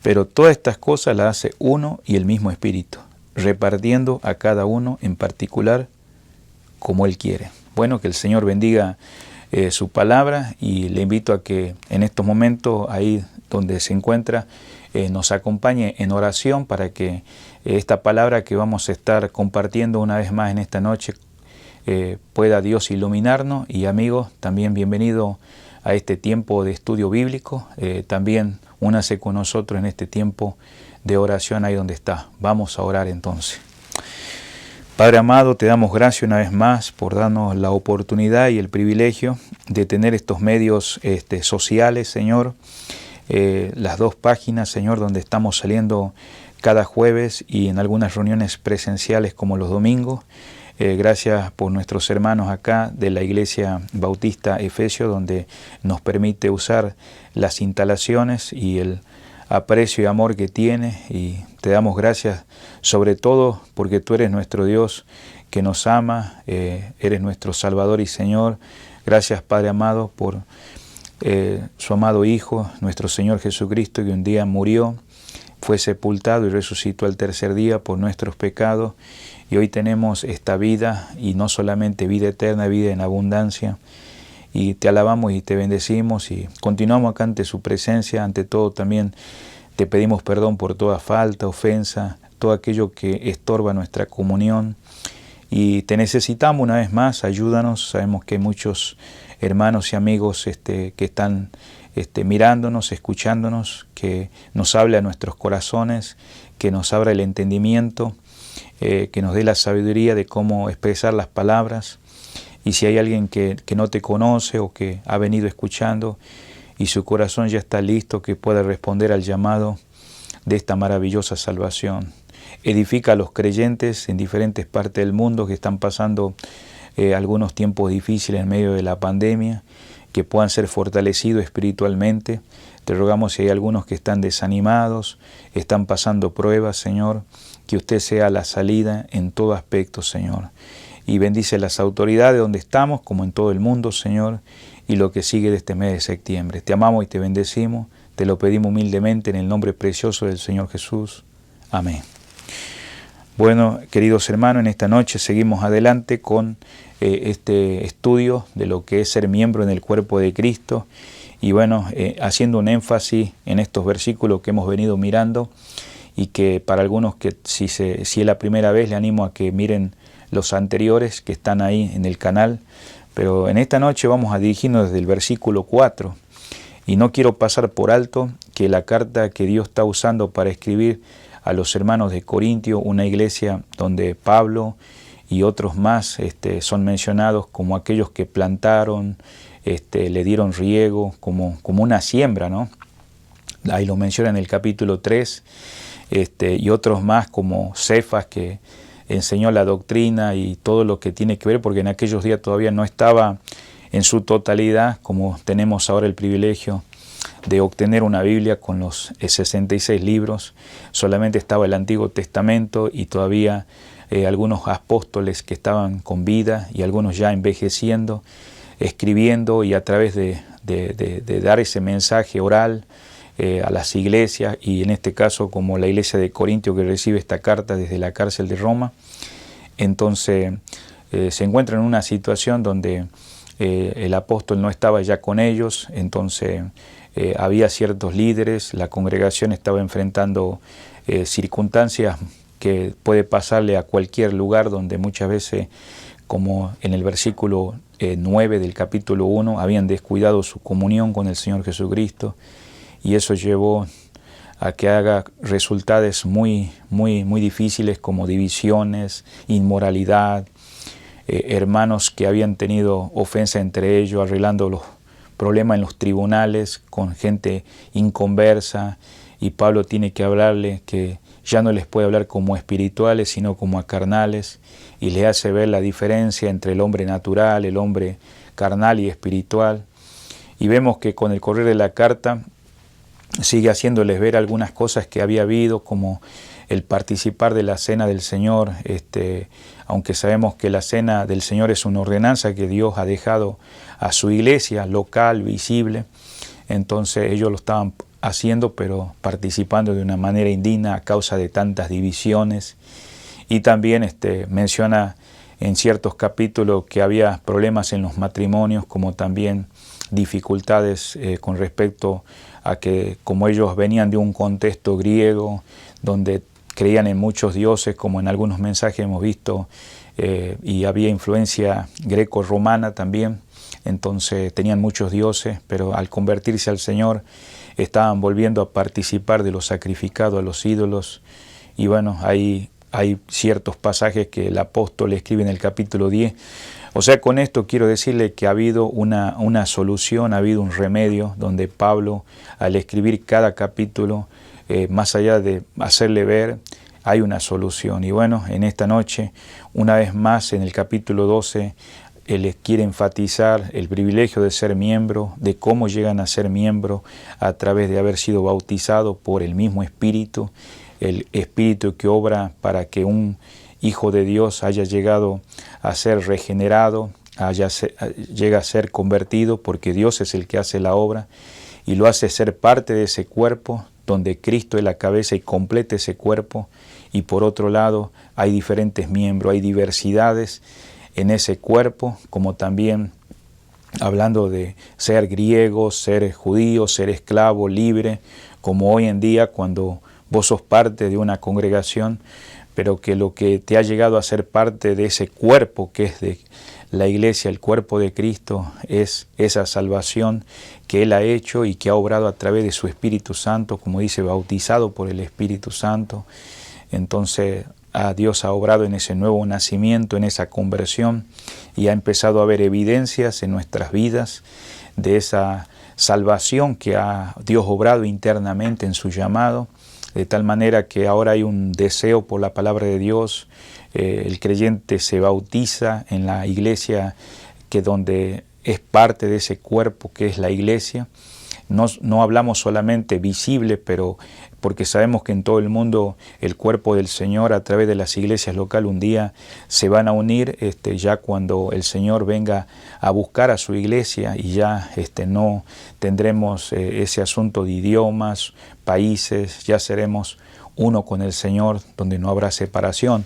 Pero todas estas cosas las hace uno y el mismo Espíritu, repartiendo a cada uno en particular como Él quiere. Bueno, que el Señor bendiga su palabra, y le invito a que en estos momentos, ahí donde se encuentra, nos acompañe en oración para que esta palabra que vamos a estar compartiendo una vez más en esta noche pueda Dios iluminarnos. Y amigos, también bienvenido a este tiempo de estudio bíblico. También únase con nosotros en este tiempo de oración ahí donde está. Vamos a orar entonces. Padre amado, te damos gracias una vez más por darnos la oportunidad y el privilegio de tener estos medios sociales, Señor. Las 2 páginas, Señor, donde estamos saliendo cada jueves y en algunas reuniones presenciales como los domingos. Gracias por nuestros hermanos acá de la Iglesia Bautista Efesio, donde nos permite usar las instalaciones y el aprecio y amor que tiene, y te damos gracias sobre todo porque tú eres nuestro Dios que nos ama, eres nuestro Salvador y Señor. Gracias, Padre amado, por su amado Hijo, nuestro Señor Jesucristo, que un día murió, fue sepultado y resucitó al tercer día por nuestros pecados, y hoy tenemos esta vida, y no solamente vida eterna, vida en abundancia. Y te alabamos y te bendecimos y continuamos acá ante su presencia. Ante todo también te pedimos perdón por toda falta, ofensa, todo aquello que estorba nuestra comunión. Y te necesitamos una vez más, ayúdanos. Sabemos que hay muchos hermanos y amigos que están mirándonos, escuchándonos, que nos hable a nuestros corazones, que nos abra el entendimiento, que nos dé la sabiduría de cómo expresar las palabras. Y si hay alguien que no te conoce o que ha venido escuchando y su corazón ya está listo, que pueda responder al llamado de esta maravillosa salvación. Edifica a los creyentes en diferentes partes del mundo que están pasando algunos tiempos difíciles en medio de la pandemia, que puedan ser fortalecidos espiritualmente. Te rogamos, si hay algunos que están desanimados, están pasando pruebas, Señor, que usted sea la salida en todo aspecto, Señor. Y bendice las autoridades donde estamos, como en todo el mundo, Señor, y lo que sigue de este mes de septiembre. Te amamos y te bendecimos, te lo pedimos humildemente en el nombre precioso del Señor Jesús. Amén. Bueno, queridos hermanos, en esta noche seguimos adelante con este estudio de lo que es ser miembro en el cuerpo de Cristo. Y bueno, haciendo un énfasis en estos versículos que hemos venido mirando, y que para algunos que si es la primera vez, le animo a que miren los anteriores que están ahí en el canal. Pero en esta noche vamos a dirigirnos desde el versículo 4. Y no quiero pasar por alto que la carta que Dios está usando para escribir a los hermanos de Corintio, una iglesia donde Pablo y otros más son mencionados como aquellos que plantaron, le dieron riego, como una siembra, ¿no? Ahí lo menciona en el capítulo 3, y otros más como Cefas, que enseñó la doctrina y todo lo que tiene que ver, porque en aquellos días todavía no estaba en su totalidad, como tenemos ahora el privilegio de obtener una Biblia con los 66 libros. Solamente estaba el Antiguo Testamento y todavía algunos apóstoles que estaban con vida y algunos ya envejeciendo, escribiendo, y a través de dar ese mensaje oral a las iglesias, y en este caso como la iglesia de Corintio, que recibe esta carta desde la cárcel de Roma. Entonces se encuentra en una situación donde el apóstol no estaba ya con ellos. Entonces había ciertos líderes, la congregación estaba enfrentando circunstancias que puede pasarle a cualquier lugar, donde muchas veces, como en el versículo 9 del capítulo 1, habían descuidado su comunión con el Señor Jesucristo, y eso llevó a que haga resultados muy difíciles, como divisiones, inmoralidad, hermanos que habían tenido ofensa entre ellos, arreglando los problemas en los tribunales con gente inconversa, y Pablo tiene que hablarle que ya no les puede hablar como espirituales, sino como a carnales, y le hace ver la diferencia entre el hombre natural, el hombre carnal y espiritual. Y vemos que con el correr de la carta sigue haciéndoles ver algunas cosas que había habido, como el participar de la cena del Señor, aunque sabemos que la cena del Señor es una ordenanza que Dios ha dejado a su iglesia local, visible. Entonces ellos lo estaban haciendo, pero participando de una manera indigna a causa de tantas divisiones. Y también menciona en ciertos capítulos que había problemas en los matrimonios, como también dificultades con respecto a que, como ellos venían de un contexto griego, donde creían en muchos dioses, como en algunos mensajes hemos visto, y había influencia greco-romana también. Entonces tenían muchos dioses, pero al convertirse al Señor estaban volviendo a participar de lo sacrificado a los ídolos. Y bueno, ahí hay ciertos pasajes que el apóstol escribe en el capítulo 10. O sea, con esto quiero decirle que ha habido una solución, ha habido un remedio donde Pablo, al escribir cada capítulo, más allá de hacerle ver, hay una solución. Y bueno, en esta noche, una vez más, en el capítulo 12, él les quiere enfatizar el privilegio de ser miembro, de cómo llegan a ser miembro a través de haber sido bautizado por el mismo Espíritu, el Espíritu que obra para que un hijo de Dios haya llegado a ser regenerado, llega a ser convertido, porque Dios es el que hace la obra y lo hace ser parte de ese cuerpo, donde Cristo es la cabeza y completa ese cuerpo. Y por otro lado, hay diferentes miembros, hay diversidades en ese cuerpo, como también hablando de ser griego, ser judío, ser esclavo, libre, como hoy en día cuando vos sos parte de una congregación, pero que lo que te ha llegado a ser parte de ese cuerpo que es de la iglesia, el cuerpo de Cristo, es esa salvación que Él ha hecho y que ha obrado a través de su Espíritu Santo, como dice, bautizado por el Espíritu Santo. Entonces Dios ha obrado en ese nuevo nacimiento, en esa conversión, y ha empezado a haber evidencias en nuestras vidas de esa salvación que ha Dios obrado internamente en su llamado, de tal manera que ahora hay un deseo por la palabra de Dios. El creyente se bautiza en la iglesia, que donde es parte de ese cuerpo que es la iglesia. No hablamos solamente visible, pero porque sabemos que en todo el mundo el cuerpo del Señor a través de las iglesias locales un día se van a unir, ya cuando el Señor venga a buscar a su iglesia, y ya no tendremos ese asunto de idiomas, países, ya seremos uno con el Señor, donde no habrá separación.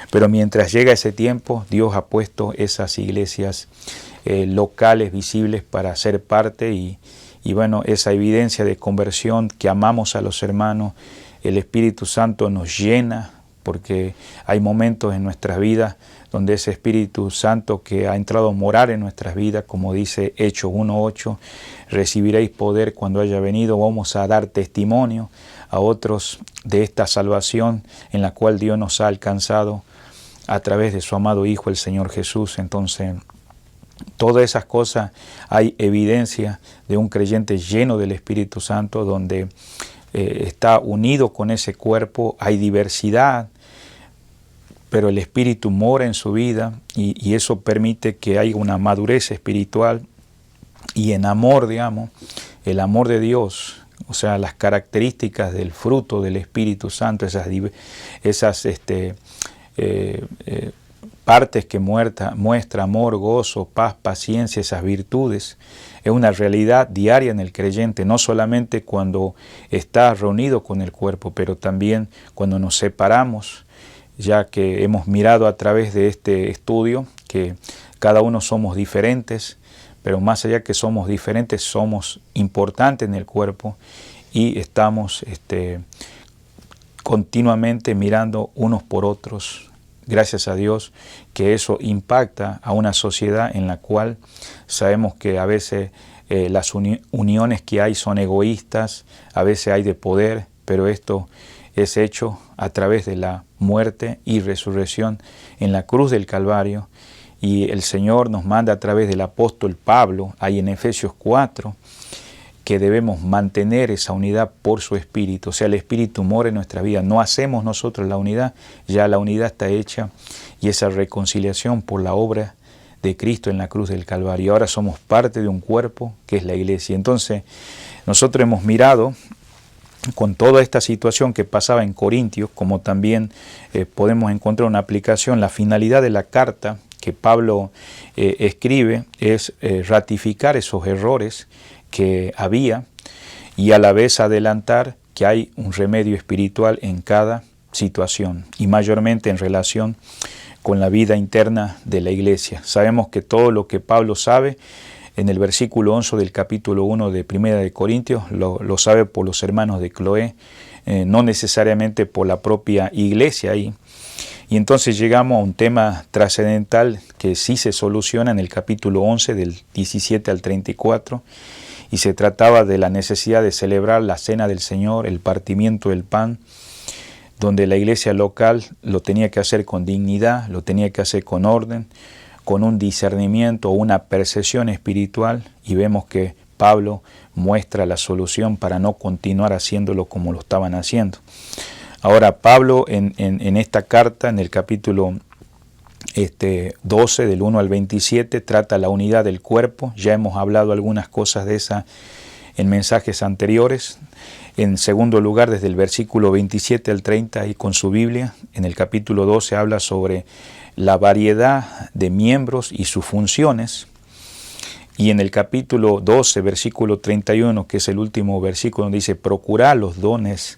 Pero mientras llega ese tiempo, Dios ha puesto esas iglesias locales, visibles, para ser parte, y bueno, esa evidencia de conversión, que amamos a los hermanos, el Espíritu Santo nos llena, porque hay momentos en nuestras vidas donde ese Espíritu Santo que ha entrado a morar en nuestras vidas, como dice Hechos 1:8, recibiréis poder cuando haya venido. Vamos a dar testimonio a otros de esta salvación en la cual Dios nos ha alcanzado a través de su amado Hijo, el Señor Jesús. Entonces, todas esas cosas, hay evidencia de un creyente lleno del Espíritu Santo, donde está unido con ese cuerpo. Hay diversidad, pero el Espíritu mora en su vida, y eso permite que haya una madurez espiritual y en amor, digamos, el amor de Dios. O sea, las características del fruto del Espíritu Santo, esas partes que muestra amor, gozo, paz, paciencia, esas virtudes, es una realidad diaria en el creyente, no solamente cuando está reunido con el cuerpo, pero también cuando nos separamos, ya que hemos mirado a través de este estudio que cada uno somos diferentes, pero más allá que somos diferentes, somos importantes en el cuerpo, y estamos continuamente mirando unos por otros. Gracias a Dios que eso impacta a una sociedad en la cual sabemos que a veces las uniones que hay son egoístas, a veces hay de poder, pero esto es hecho a través de la muerte y resurrección en la cruz del Calvario. Y el Señor nos manda a través del apóstol Pablo, ahí en Efesios 4, que debemos mantener esa unidad por su Espíritu. O sea, el Espíritu mora en nuestra vida. No hacemos nosotros la unidad, ya la unidad está hecha, y esa reconciliación por la obra de Cristo en la cruz del Calvario. Ahora somos parte de un cuerpo que es la iglesia. Entonces, nosotros hemos mirado con toda esta situación que pasaba en Corintios, como también podemos encontrar una aplicación. La finalidad de la carta que Pablo escribe es ratificar esos errores que había, y a la vez adelantar que hay un remedio espiritual en cada situación, y mayormente en relación con la vida interna de la iglesia. Sabemos que todo lo que Pablo sabe en el versículo 11 del capítulo 1 de Primera de Corintios lo sabe por los hermanos de Cloé, no necesariamente por la propia iglesia ahí. Y entonces llegamos a un tema trascendental que sí se soluciona en el capítulo 11 del 17 al 34, y se trataba de la necesidad de celebrar la cena del Señor, el partimiento del pan, donde la iglesia local lo tenía que hacer con dignidad, lo tenía que hacer con orden, con un discernimiento o una percepción espiritual, y vemos que Pablo muestra la solución para no continuar haciéndolo como lo estaban haciendo. Ahora, Pablo en esta carta, en el capítulo 12, del 1 al 27, trata la unidad del cuerpo. Ya hemos hablado algunas cosas de esa en mensajes anteriores. En segundo lugar, desde el versículo 27 al 30, y con su Biblia, en el capítulo 12 habla sobre la variedad de miembros y sus funciones. Y en el capítulo 12, versículo 31, que es el último versículo, donde dice, procurad los dones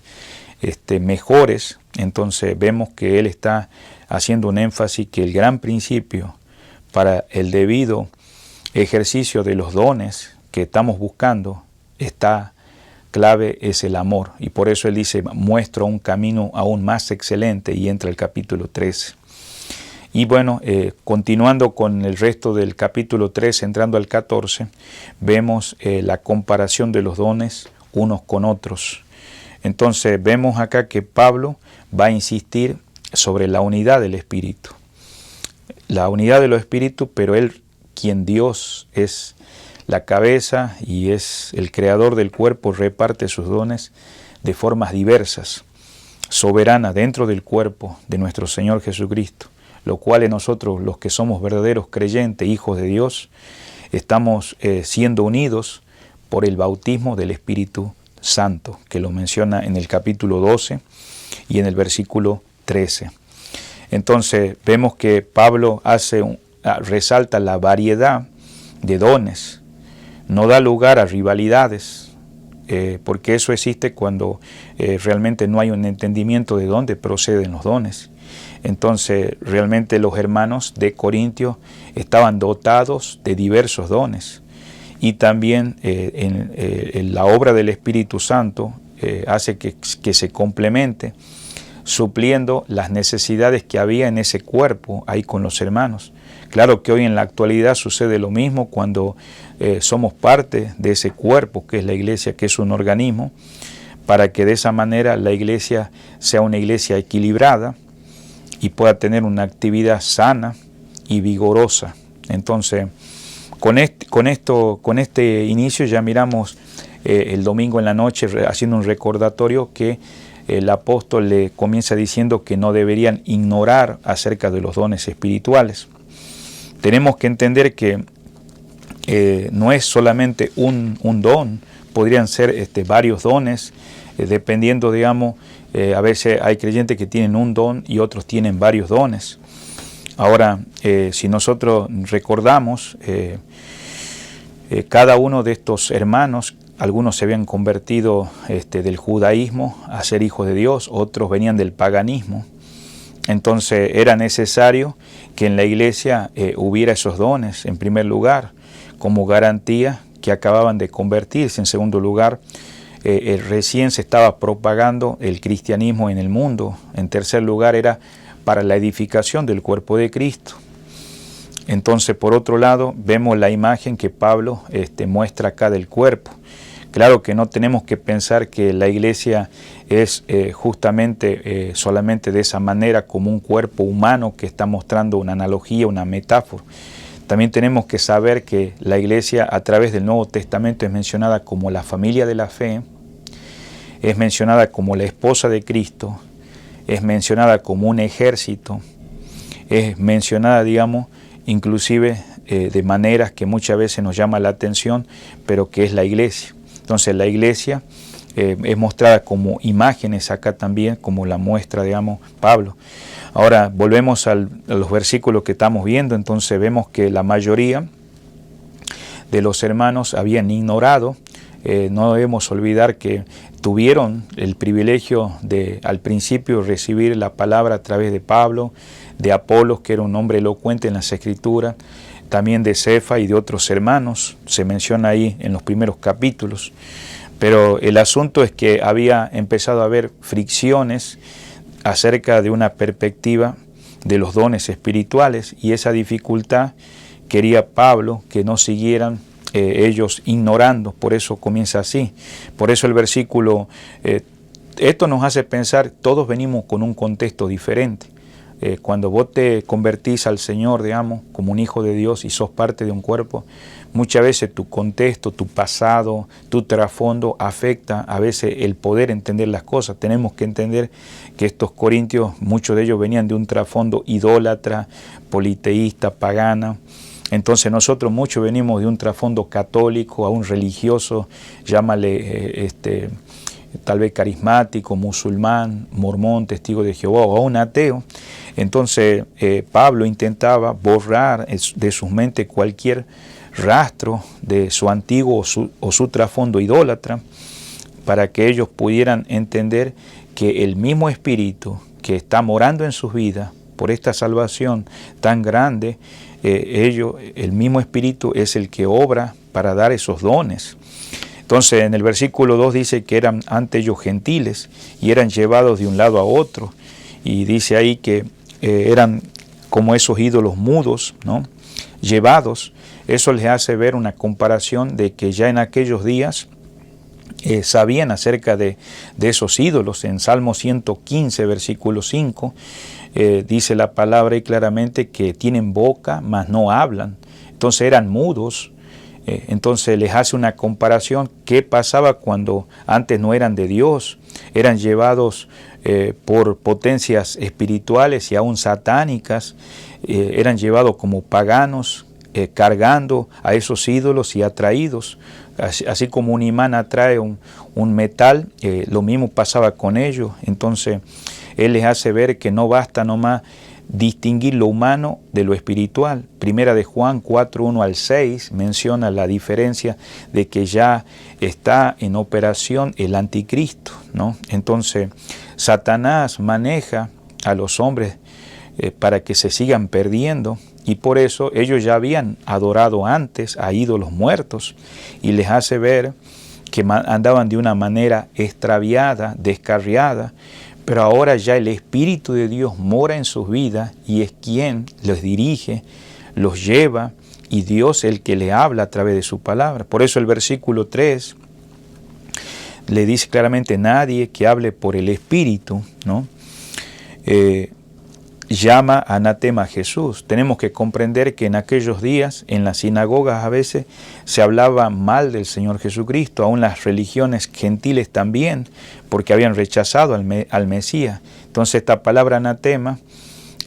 mejores. Entonces vemos que él está haciendo un énfasis que el gran principio para el debido ejercicio de los dones que estamos buscando, está clave, es el amor. Y por eso él dice, muestro un camino aún más excelente, y entra el capítulo 13. Y bueno, continuando con el resto del capítulo 13, entrando al 14, vemos la comparación de los dones unos con otros. Entonces vemos acá que Pablo va a insistir sobre la unidad del Espíritu. La unidad de los Espíritus, pero él, quien Dios es la cabeza y es el creador del cuerpo, reparte sus dones de formas diversas, soberanas dentro del cuerpo de nuestro Señor Jesucristo, lo cual en nosotros, los que somos verdaderos creyentes, hijos de Dios, estamos siendo unidos por el bautismo del Espíritu Santo, que lo menciona en el capítulo 12 y en el versículo 13. Entonces vemos que Pablo resalta la variedad de dones, no da lugar a rivalidades, porque eso existe cuando realmente no hay un entendimiento de dónde proceden los dones. Entonces realmente los hermanos de Corintio estaban dotados de diversos dones, y también en la obra del Espíritu Santo hace que se complemente, supliendo las necesidades que había en ese cuerpo ahí con los hermanos. Claro que hoy en la actualidad sucede lo mismo cuando somos parte de ese cuerpo que es la iglesia, que es un organismo, para que de esa manera la iglesia sea una iglesia equilibrada y pueda tener una actividad sana y vigorosa. Entonces, con este inicio ya miramos el domingo en la noche, haciendo un recordatorio, que el apóstol le comienza diciendo que no deberían ignorar acerca de los dones espirituales. Tenemos que entender que no es solamente un don, podrían ser varios dones, dependiendo, digamos, a veces hay creyentes que tienen un don y otros tienen varios dones. Ahora, si nosotros recordamos, cada uno de estos hermanos, algunos se habían convertido del judaísmo a ser hijos de Dios, otros venían del paganismo. Entonces era necesario que en la iglesia hubiera esos dones, en primer lugar, como garantía que acababan de convertirse. En segundo lugar, recién se estaba propagando el cristianismo en el mundo. En tercer lugar, era para la edificación del cuerpo de Cristo. Entonces, por otro lado, vemos la imagen que Pablo muestra acá del cuerpo. Claro que no tenemos que pensar que la iglesia es justamente solamente de esa manera, como un cuerpo humano que está mostrando una analogía, una metáfora. También tenemos que saber que la iglesia a través del Nuevo Testamento es mencionada como la familia de la fe, es mencionada como la esposa de Cristo, es mencionada como un ejército, es mencionada, digamos, inclusive de maneras que muchas veces nos llama la atención, pero que es la iglesia. Entonces la iglesia es mostrada como imágenes acá también, como la muestra, digamos, Pablo. Ahora volvemos a los versículos que estamos viendo. Entonces vemos que la mayoría de los hermanos habían ignorado. No debemos olvidar que tuvieron el privilegio de al principio recibir la palabra a través de Pablo, de Apolos, que era un hombre elocuente en las Escrituras, también de Cefa y de otros hermanos, se menciona ahí en los primeros capítulos. Pero el asunto es que había empezado a haber fricciones acerca de una perspectiva de los dones espirituales, y esa dificultad quería Pablo que no siguieran ellos ignorando. Por eso comienza así. Por eso el versículo esto nos hace pensar, todos venimos con un contexto diferente. Cuando vos te convertís al Señor, digamos, como un hijo de Dios y sos parte de un cuerpo, muchas veces tu contexto, tu pasado, tu trasfondo afecta a veces el poder entender las cosas. Tenemos que entender que estos corintios, muchos de ellos venían de un trasfondo idólatra, politeísta, pagana. Entonces nosotros muchos venimos de un trasfondo católico, aún religioso, llámale tal vez carismático, musulmán, mormón, testigo de Jehová o aún ateo. Entonces Pablo intentaba borrar de sus mentes cualquier rastro de su antiguo o su trasfondo idólatra, para que ellos pudieran entender que el mismo Espíritu que está morando en sus vidas por esta salvación tan grande, el mismo Espíritu es el que obra para dar esos dones. Entonces en el versículo 2 dice que eran ante ellos gentiles y eran llevados de un lado a otro, y dice ahí que eran como esos ídolos mudos, ¿no? Llevados. Eso les hace ver una comparación de que ya en aquellos días sabían acerca de esos ídolos. En Salmo 115, versículo 5, dice la palabra y claramente que tienen boca, mas no hablan. Entonces eran mudos. Entonces les hace una comparación. ¿Qué pasaba cuando antes no eran de Dios? Eran llevados por potencias espirituales y aún satánicas. Eran llevados como paganos, cargando a esos ídolos y atraídos. Así como un imán atrae un metal, lo mismo pasaba con ellos. Entonces Él les hace ver que no basta nomás distinguir lo humano de lo espiritual. Primera de Juan 4, 1 al 6 menciona la diferencia de que ya está en operación el anticristo, ¿no? Entonces Satanás maneja a los hombres para que se sigan perdiendo, y por eso ellos ya habían adorado antes a ídolos muertos, y les hace ver que andaban de una manera extraviada, descarriada. Pero ahora ya el Espíritu de Dios mora en sus vidas y es quien los dirige, los lleva, y Dios el que le habla a través de su palabra. Por eso el versículo 3 le dice claramente: nadie que hable por el Espíritu, ¿no? Llama anatema a Jesús. Tenemos que comprender que en aquellos días, en las sinagogas a veces se hablaba mal del Señor Jesucristo, aún las religiones gentiles también, porque habían rechazado al Mesías. Entonces esta palabra anatema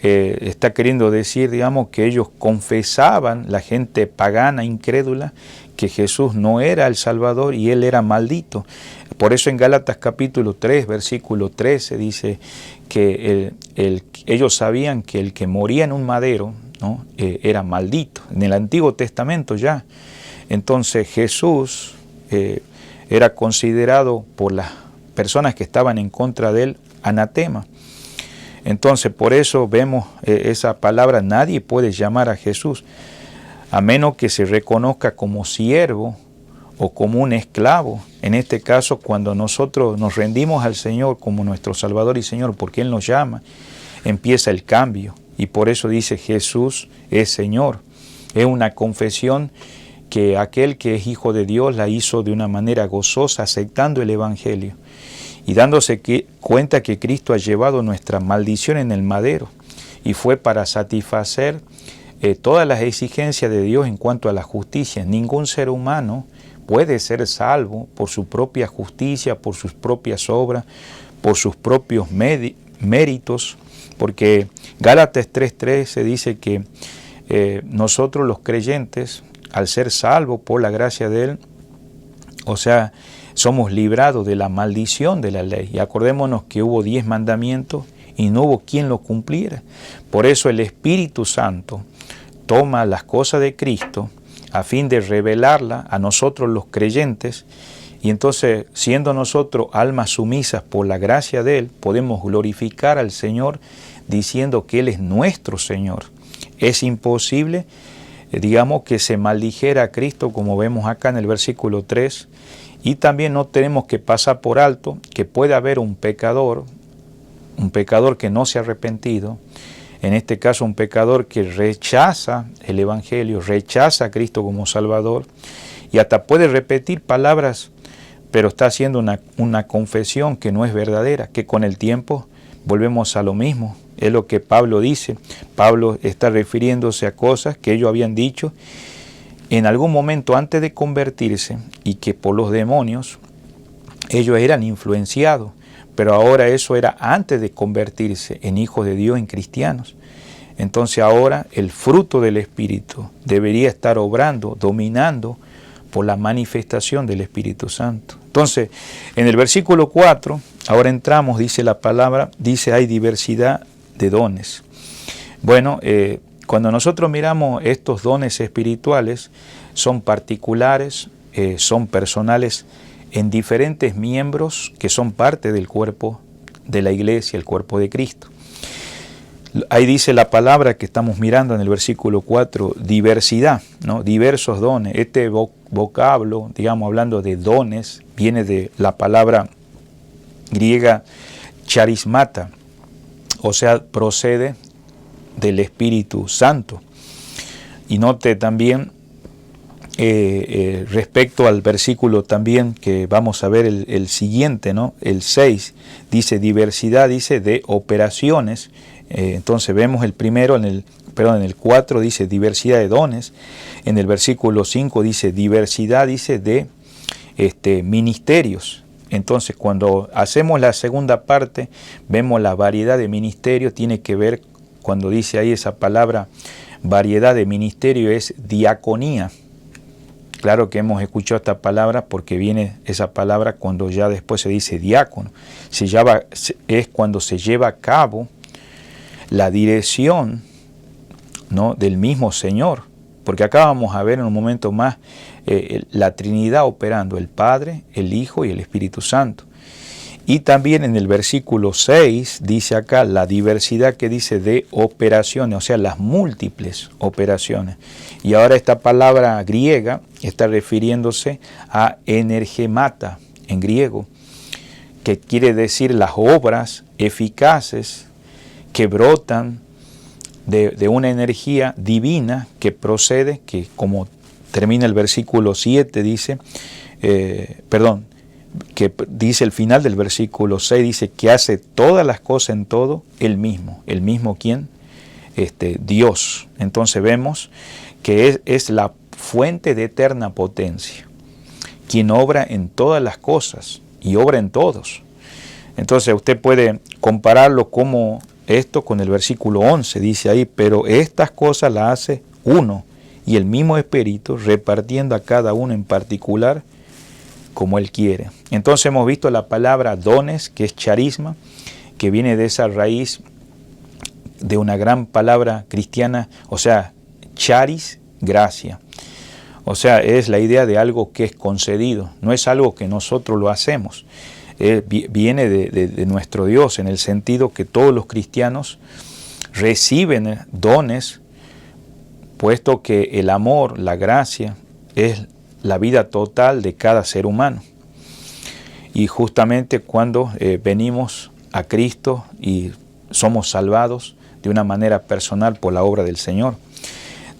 está queriendo decir, digamos, que ellos confesaban, la gente pagana, incrédula, que Jesús no era el Salvador y Él era maldito. Por eso en Gálatas capítulo 3, versículo 13 dice que ellos sabían que el que moría en un madero, ¿no? Era maldito. En el Antiguo Testamento ya. Entonces Jesús era considerado por las personas que estaban en contra de Él anatema. Entonces por eso vemos esa palabra: nadie puede llamar a Jesús a menos que se reconozca como siervo o como un esclavo. En este caso, cuando nosotros nos rendimos al Señor como nuestro Salvador y Señor, porque Él nos llama, empieza el cambio. Y por eso dice: Jesús es Señor. Es una confesión que aquel que es hijo de Dios la hizo de una manera gozosa, aceptando el Evangelio y dándose cuenta que Cristo ha llevado nuestra maldición en el madero, y fue para satisfacer todas las exigencias de Dios en cuanto a la justicia. Ningún ser humano puede ser salvo por su propia justicia, por sus propias obras, por sus propios méritos, porque Gálatas 3:13 dice que nosotros los creyentes, al ser salvos por la gracia de Él, o sea, somos librados de la maldición de la ley. Y acordémonos que hubo 10 mandamientos y no hubo quien los cumpliera. Por eso el Espíritu Santo toma las cosas de Cristo a fin de revelarla a nosotros los creyentes, y entonces, siendo nosotros almas sumisas por la gracia de Él, podemos glorificar al Señor diciendo que Él es nuestro Señor. Es imposible, digamos, que se maldijera a Cristo, como vemos acá en el versículo 3, y también no tenemos que pasar por alto que puede haber un pecador que no se ha arrepentido. En este caso, un pecador que rechaza el Evangelio, rechaza a Cristo como Salvador, y hasta puede repetir palabras pero está haciendo una confesión que no es verdadera, que con el tiempo volvemos a lo mismo. Es lo que Pablo dice. Pablo está refiriéndose a cosas que ellos habían dicho en algún momento antes de convertirse y que por los demonios ellos eran influenciados, pero ahora eso era antes de convertirse en hijos de Dios, en cristianos. Entonces ahora el fruto del Espíritu debería estar obrando, dominando por la manifestación del Espíritu Santo. Entonces, en el versículo 4, ahora entramos, dice la palabra, dice hay diversidad de dones. Bueno, cuando nosotros miramos estos dones espirituales, son particulares, son personales en diferentes miembros que son parte del cuerpo de la iglesia, el cuerpo de Cristo. Ahí dice la palabra que estamos mirando en el versículo 4, diversidad, ¿no? Diversos dones. Este vocablo, digamos, hablando de dones, viene de la palabra griega charismata, o sea, procede del Espíritu Santo. Y note también, respecto al versículo también que vamos a ver el siguiente, ¿no? El 6, dice diversidad, dice de operaciones. Entonces vemos el primero, en el 4 dice diversidad de dones, en el versículo 5 dice diversidad, dice de ministerios. Entonces cuando hacemos la segunda parte, vemos la variedad de ministerios, tiene que ver, cuando dice ahí esa palabra variedad de ministerio, es diaconía. Claro que hemos escuchado esta palabra porque viene esa palabra cuando ya después se dice diácono. Es cuando se lleva a cabo la dirección, ¿no?, del mismo Señor. Porque acá vamos a ver en un momento más la Trinidad operando, el Padre, el Hijo y el Espíritu Santo. Y también en el versículo 6 dice acá la diversidad que dice de operaciones, o sea, las múltiples operaciones. Y ahora esta palabra griega está refiriéndose a energemata en griego, que quiere decir las obras eficaces que brotan de una energía divina que procede, que como termina el versículo 7 dice, que dice el final del versículo 6, dice que hace todas las cosas en todo el mismo ¿quién? Dios. Entonces vemos que es la fuente de eterna potencia, quien obra en todas las cosas y obra en todos. Entonces usted puede compararlo como esto con el versículo 11, dice ahí, pero estas cosas las hace uno y el mismo Espíritu, repartiendo a cada uno en particular como Él quiere. Entonces hemos visto la palabra dones, que es charisma, que viene de esa raíz de una gran palabra cristiana, o sea, charis, gracia. O sea, es la idea de algo que es concedido, no es algo que nosotros lo hacemos. Viene de nuestro Dios, en el sentido que todos los cristianos reciben dones, puesto que el amor, la gracia, es la vida total de cada ser humano. Y justamente cuando venimos a Cristo y somos salvados de una manera personal por la obra del Señor.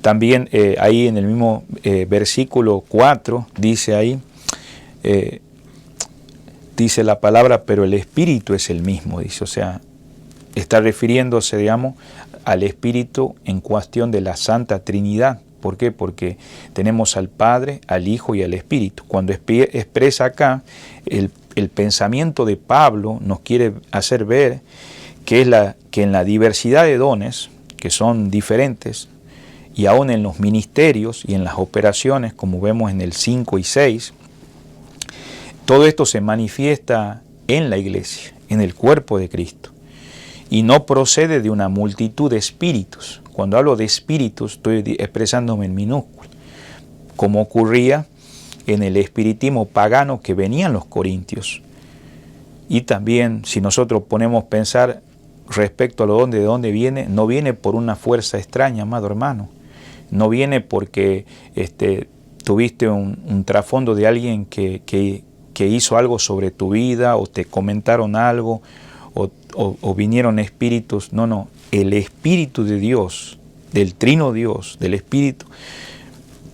También ahí en el mismo versículo 4 dice ahí, dice la palabra, pero el Espíritu es el mismo, dice, o sea, está refiriéndose, digamos, al Espíritu en cuestión de la Santa Trinidad. ¿Por qué? Porque tenemos al Padre, al Hijo y al Espíritu. Cuando expresa acá, el pensamiento de Pablo nos quiere hacer ver que en la diversidad de dones, que son diferentes, y aún en los ministerios y en las operaciones, como vemos en el 5 y 6, todo esto se manifiesta en la iglesia, en el cuerpo de Cristo, y no procede de una multitud de espíritus. Cuando hablo de espíritus, estoy expresándome en minúsculo, como ocurría en el espiritismo pagano que venían los corintios. Y también, si nosotros ponemos a pensar respecto a de dónde viene, no viene por una fuerza extraña, amado hermano. No viene porque tuviste un trasfondo de alguien que hizo algo sobre tu vida, o te comentaron algo, o vinieron espíritus. No, el Espíritu de Dios, del Trino Dios, del Espíritu,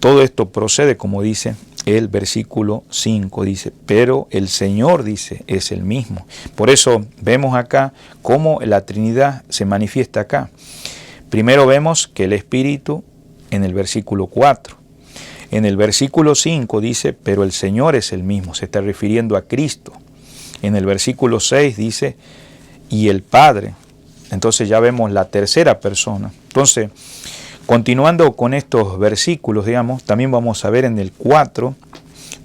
todo esto procede, como dice el versículo 5, dice, pero el Señor, dice, es el mismo. Por eso vemos acá cómo la Trinidad se manifiesta acá. Primero vemos que el Espíritu en el versículo 4. En el versículo 5 dice, pero el Señor es el mismo, se está refiriendo a Cristo. En el versículo 6 dice, y el Padre. Entonces ya vemos la tercera persona. Entonces, continuando con estos versículos, digamos, también vamos a ver en el 4,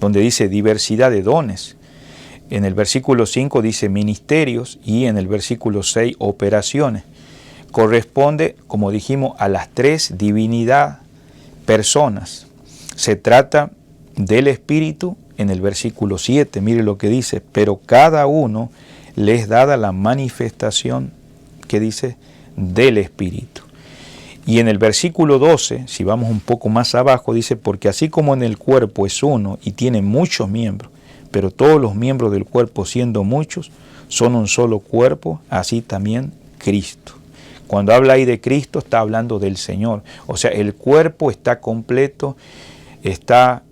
donde dice diversidad de dones. En el versículo 5 dice ministerios y en el versículo 6 operaciones. Corresponde, como dijimos, a las tres divinidad personas. Se trata del Espíritu en el versículo 7, mire lo que dice, pero cada uno le es dada la manifestación que dice del Espíritu. Y en el versículo 12, si vamos un poco más abajo, dice, porque así como en el cuerpo es uno y tiene muchos miembros, pero todos los miembros del cuerpo siendo muchos, son un solo cuerpo, así también Cristo. Cuando habla ahí de Cristo, está hablando del Señor. O sea, el cuerpo está completo, está,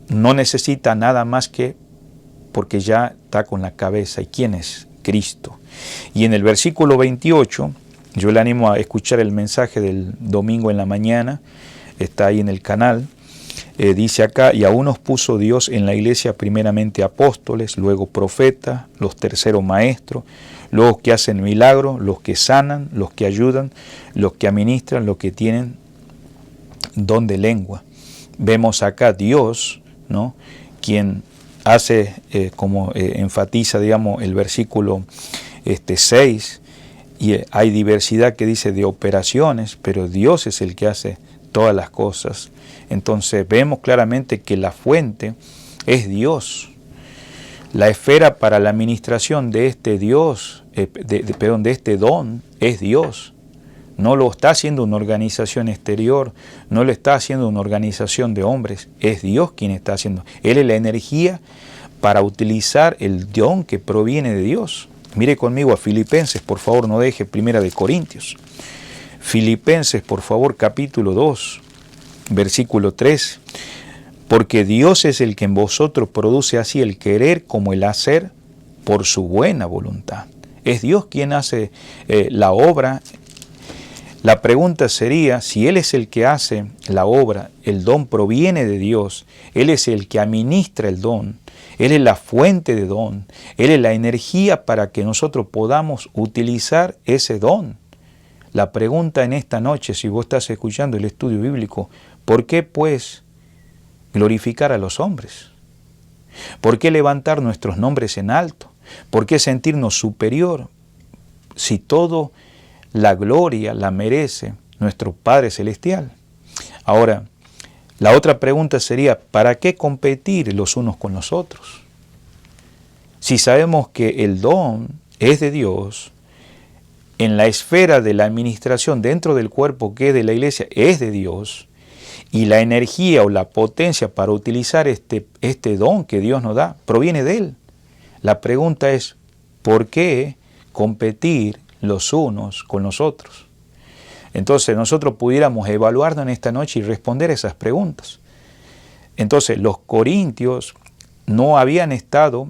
no necesita nada más que, porque ya está con la cabeza. ¿Y quién es? Cristo. Y en el versículo 28, yo le animo a escuchar el mensaje del domingo en la mañana, está ahí en el canal, dice acá, y a unos puso Dios en la iglesia primeramente apóstoles, luego profetas, los terceros maestros, los que hacen milagros, los que sanan, los que ayudan, los que administran, los que tienen don de lengua. Vemos acá Dios, ¿no?, quien hace, como enfatiza, digamos, el versículo 6, y hay diversidad que dice de operaciones, pero Dios es el que hace todas las cosas. Entonces vemos claramente que la fuente es Dios. La esfera para la administración de este Dios, de este don, es Dios. No lo está haciendo una organización exterior, no lo está haciendo una organización de hombres, es Dios quien está haciendo. Él es la energía para utilizar el don que proviene de Dios. Mire conmigo a Filipenses, por favor, no deje Primera de Corintios. Filipenses, por favor, capítulo 2, versículo 3. Porque Dios es el que en vosotros produce así el querer como el hacer por su buena voluntad. Es Dios quien hace la obra. La pregunta sería, si Él es el que hace la obra, el don proviene de Dios, Él es el que administra el don, Él es la fuente de don, Él es la energía para que nosotros podamos utilizar ese don. La pregunta en esta noche, si vos estás escuchando el estudio bíblico, ¿por qué pues glorificar a los hombres? ¿Por qué levantar nuestros nombres en alto? ¿Por qué sentirnos superior? Si todo la gloria la merece nuestro Padre Celestial. Ahora, la otra pregunta sería, ¿para qué competir los unos con los otros? Si sabemos que el don es de Dios, en la esfera de la administración dentro del cuerpo que es de la iglesia es de Dios, y la energía o la potencia para utilizar este don que Dios nos da proviene de Él. La pregunta es, ¿por qué competir los unos con los otros? Entonces nosotros pudiéramos evaluarnos en esta noche y responder esas preguntas. Entonces los corintios no habían estado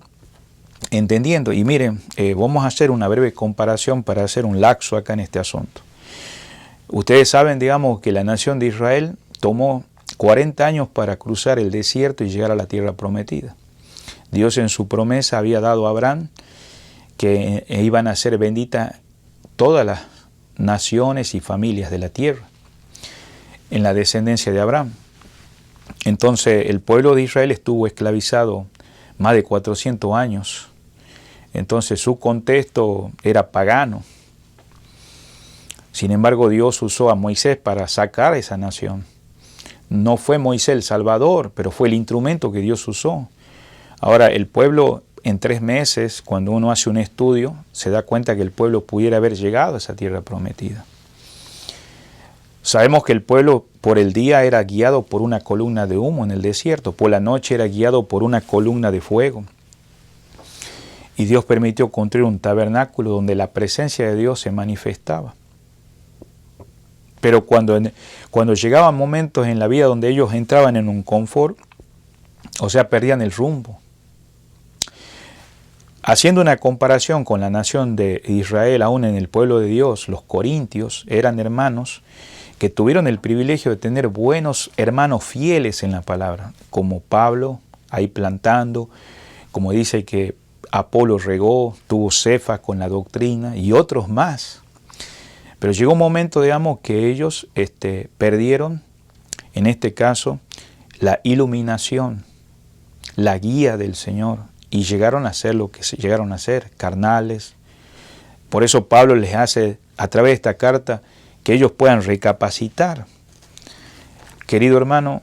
entendiendo, y miren, vamos a hacer una breve comparación para hacer un laxo acá en este asunto. Ustedes saben, digamos, que la nación de Israel tomó 40 años para cruzar el desierto y llegar a la tierra prometida. Dios en su promesa había dado a Abraham que iban a ser benditas todas las naciones y familias de la tierra en la descendencia de Abraham. Entonces el pueblo de Israel estuvo esclavizado más de 400 años. Entonces su contexto era pagano. Sin embargo, Dios usó a Moisés para sacar a esa nación. No fue Moisés el Salvador, pero fue el instrumento que Dios usó. Ahora, el pueblo, en 3 meses, cuando uno hace un estudio, se da cuenta que el pueblo pudiera haber llegado a esa tierra prometida. Sabemos que el pueblo por el día era guiado por una columna de humo en el desierto, por la noche era guiado por una columna de fuego. Y Dios permitió construir un tabernáculo donde la presencia de Dios se manifestaba. Pero cuando llegaban momentos en la vida donde ellos entraban en un confort, o sea, perdían el rumbo. Haciendo una comparación con la nación de Israel, aún en el pueblo de Dios, los corintios eran hermanos que tuvieron el privilegio de tener buenos hermanos fieles en la palabra, como Pablo, ahí plantando, como dice que Apolo regó, tuvo Cefas con la doctrina y otros más. Pero llegó un momento, digamos, que ellos perdieron, en este caso, la iluminación, la guía del Señor, y llegaron a ser lo que llegaron a ser, carnales. Por eso Pablo les hace, a través de esta carta, que ellos puedan recapacitar. Querido hermano,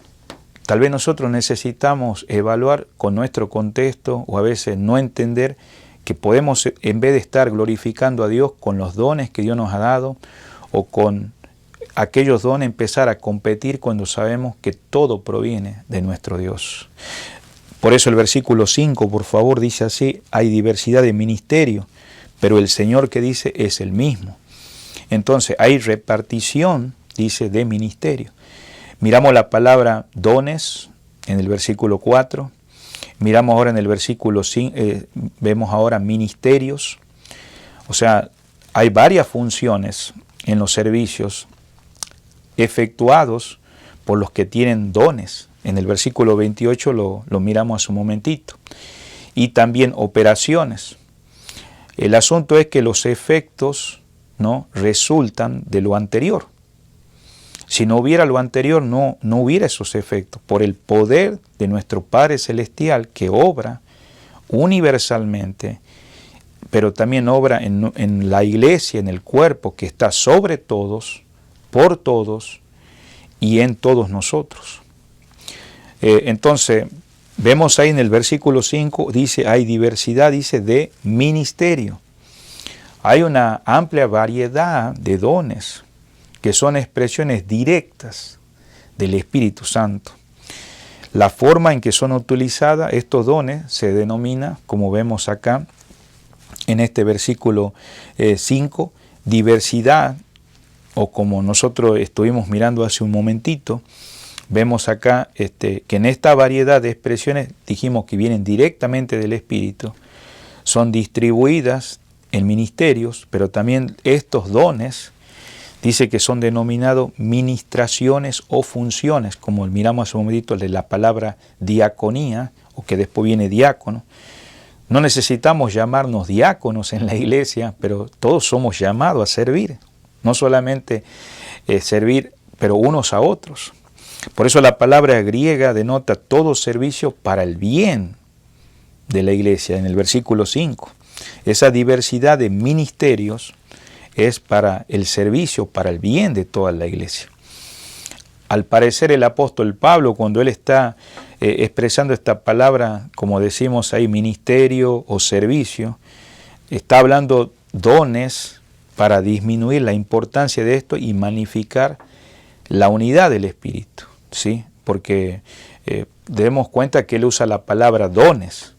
tal vez nosotros necesitamos evaluar con nuestro contexto, o a veces no entender que podemos, en vez de estar glorificando a Dios con los dones que Dios nos ha dado, o con aquellos dones, empezar a competir cuando sabemos que todo proviene de nuestro Dios. Por eso el versículo 5, por favor, dice así: hay diversidad de ministerio, pero el Señor que dice es el mismo. Entonces hay repartición, dice, de ministerio. Miramos la palabra dones en el versículo 4. Miramos ahora en el versículo 5, vemos ahora ministerios. O sea, hay varias funciones en los servicios efectuados por los que tienen dones. En el versículo 28 lo miramos hace un momentito. Y también operaciones. El asunto es que los efectos, ¿no?, resultan de lo anterior. Si no hubiera lo anterior, no hubiera esos efectos. Por el poder de nuestro Padre Celestial, que obra universalmente, pero también obra en la iglesia, en el cuerpo, que está sobre todos, por todos y en todos nosotros. Entonces, vemos ahí en el versículo 5, dice, hay diversidad, dice, de ministerio. Hay una amplia variedad de dones que son expresiones directas del Espíritu Santo. La forma en que son utilizadas estos dones se denomina, como vemos acá en este versículo 5, diversidad, o como nosotros estuvimos mirando hace un momentito, vemos acá que en esta variedad de expresiones, dijimos que vienen directamente del Espíritu, son distribuidas en ministerios, pero también estos dones, dice que son denominados ministraciones o funciones, como miramos hace un momentito de la palabra diaconía, o que después viene diácono. No necesitamos llamarnos diáconos en la iglesia, pero todos somos llamados a servir, no solamente servir, pero unos a otros. Por eso la palabra griega denota todo servicio para el bien de la iglesia, en el versículo 5. Esa diversidad de ministerios es para el servicio, para el bien de toda la iglesia. Al parecer el apóstol Pablo, cuando él está expresando esta palabra, como decimos ahí, ministerio o servicio, está hablando dones para disminuir la importancia de esto y magnificar la unidad del Espíritu, ¿sí? Porque demos cuenta que él usa la palabra dones.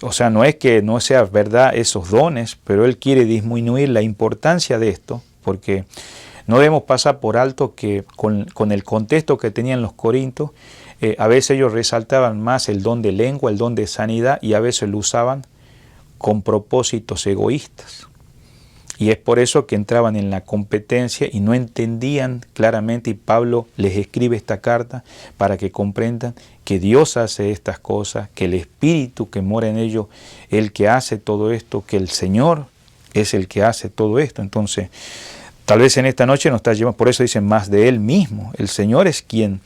O sea, no es que no sea verdad esos dones, pero él quiere disminuir la importancia de esto, porque no debemos pasar por alto que con el contexto que tenían los corintios, a veces ellos resaltaban más el don de lengua, el don de sanidad, y a veces lo usaban con propósitos egoístas. Y es por eso que entraban en la competencia y no entendían claramente, y Pablo les escribe esta carta para que comprendan que Dios hace estas cosas, que el Espíritu que mora en ellos, el que hace todo esto, que el Señor es el que hace todo esto. Entonces, tal vez en esta noche nos está llevando, por eso dicen más de Él mismo. El Señor es quien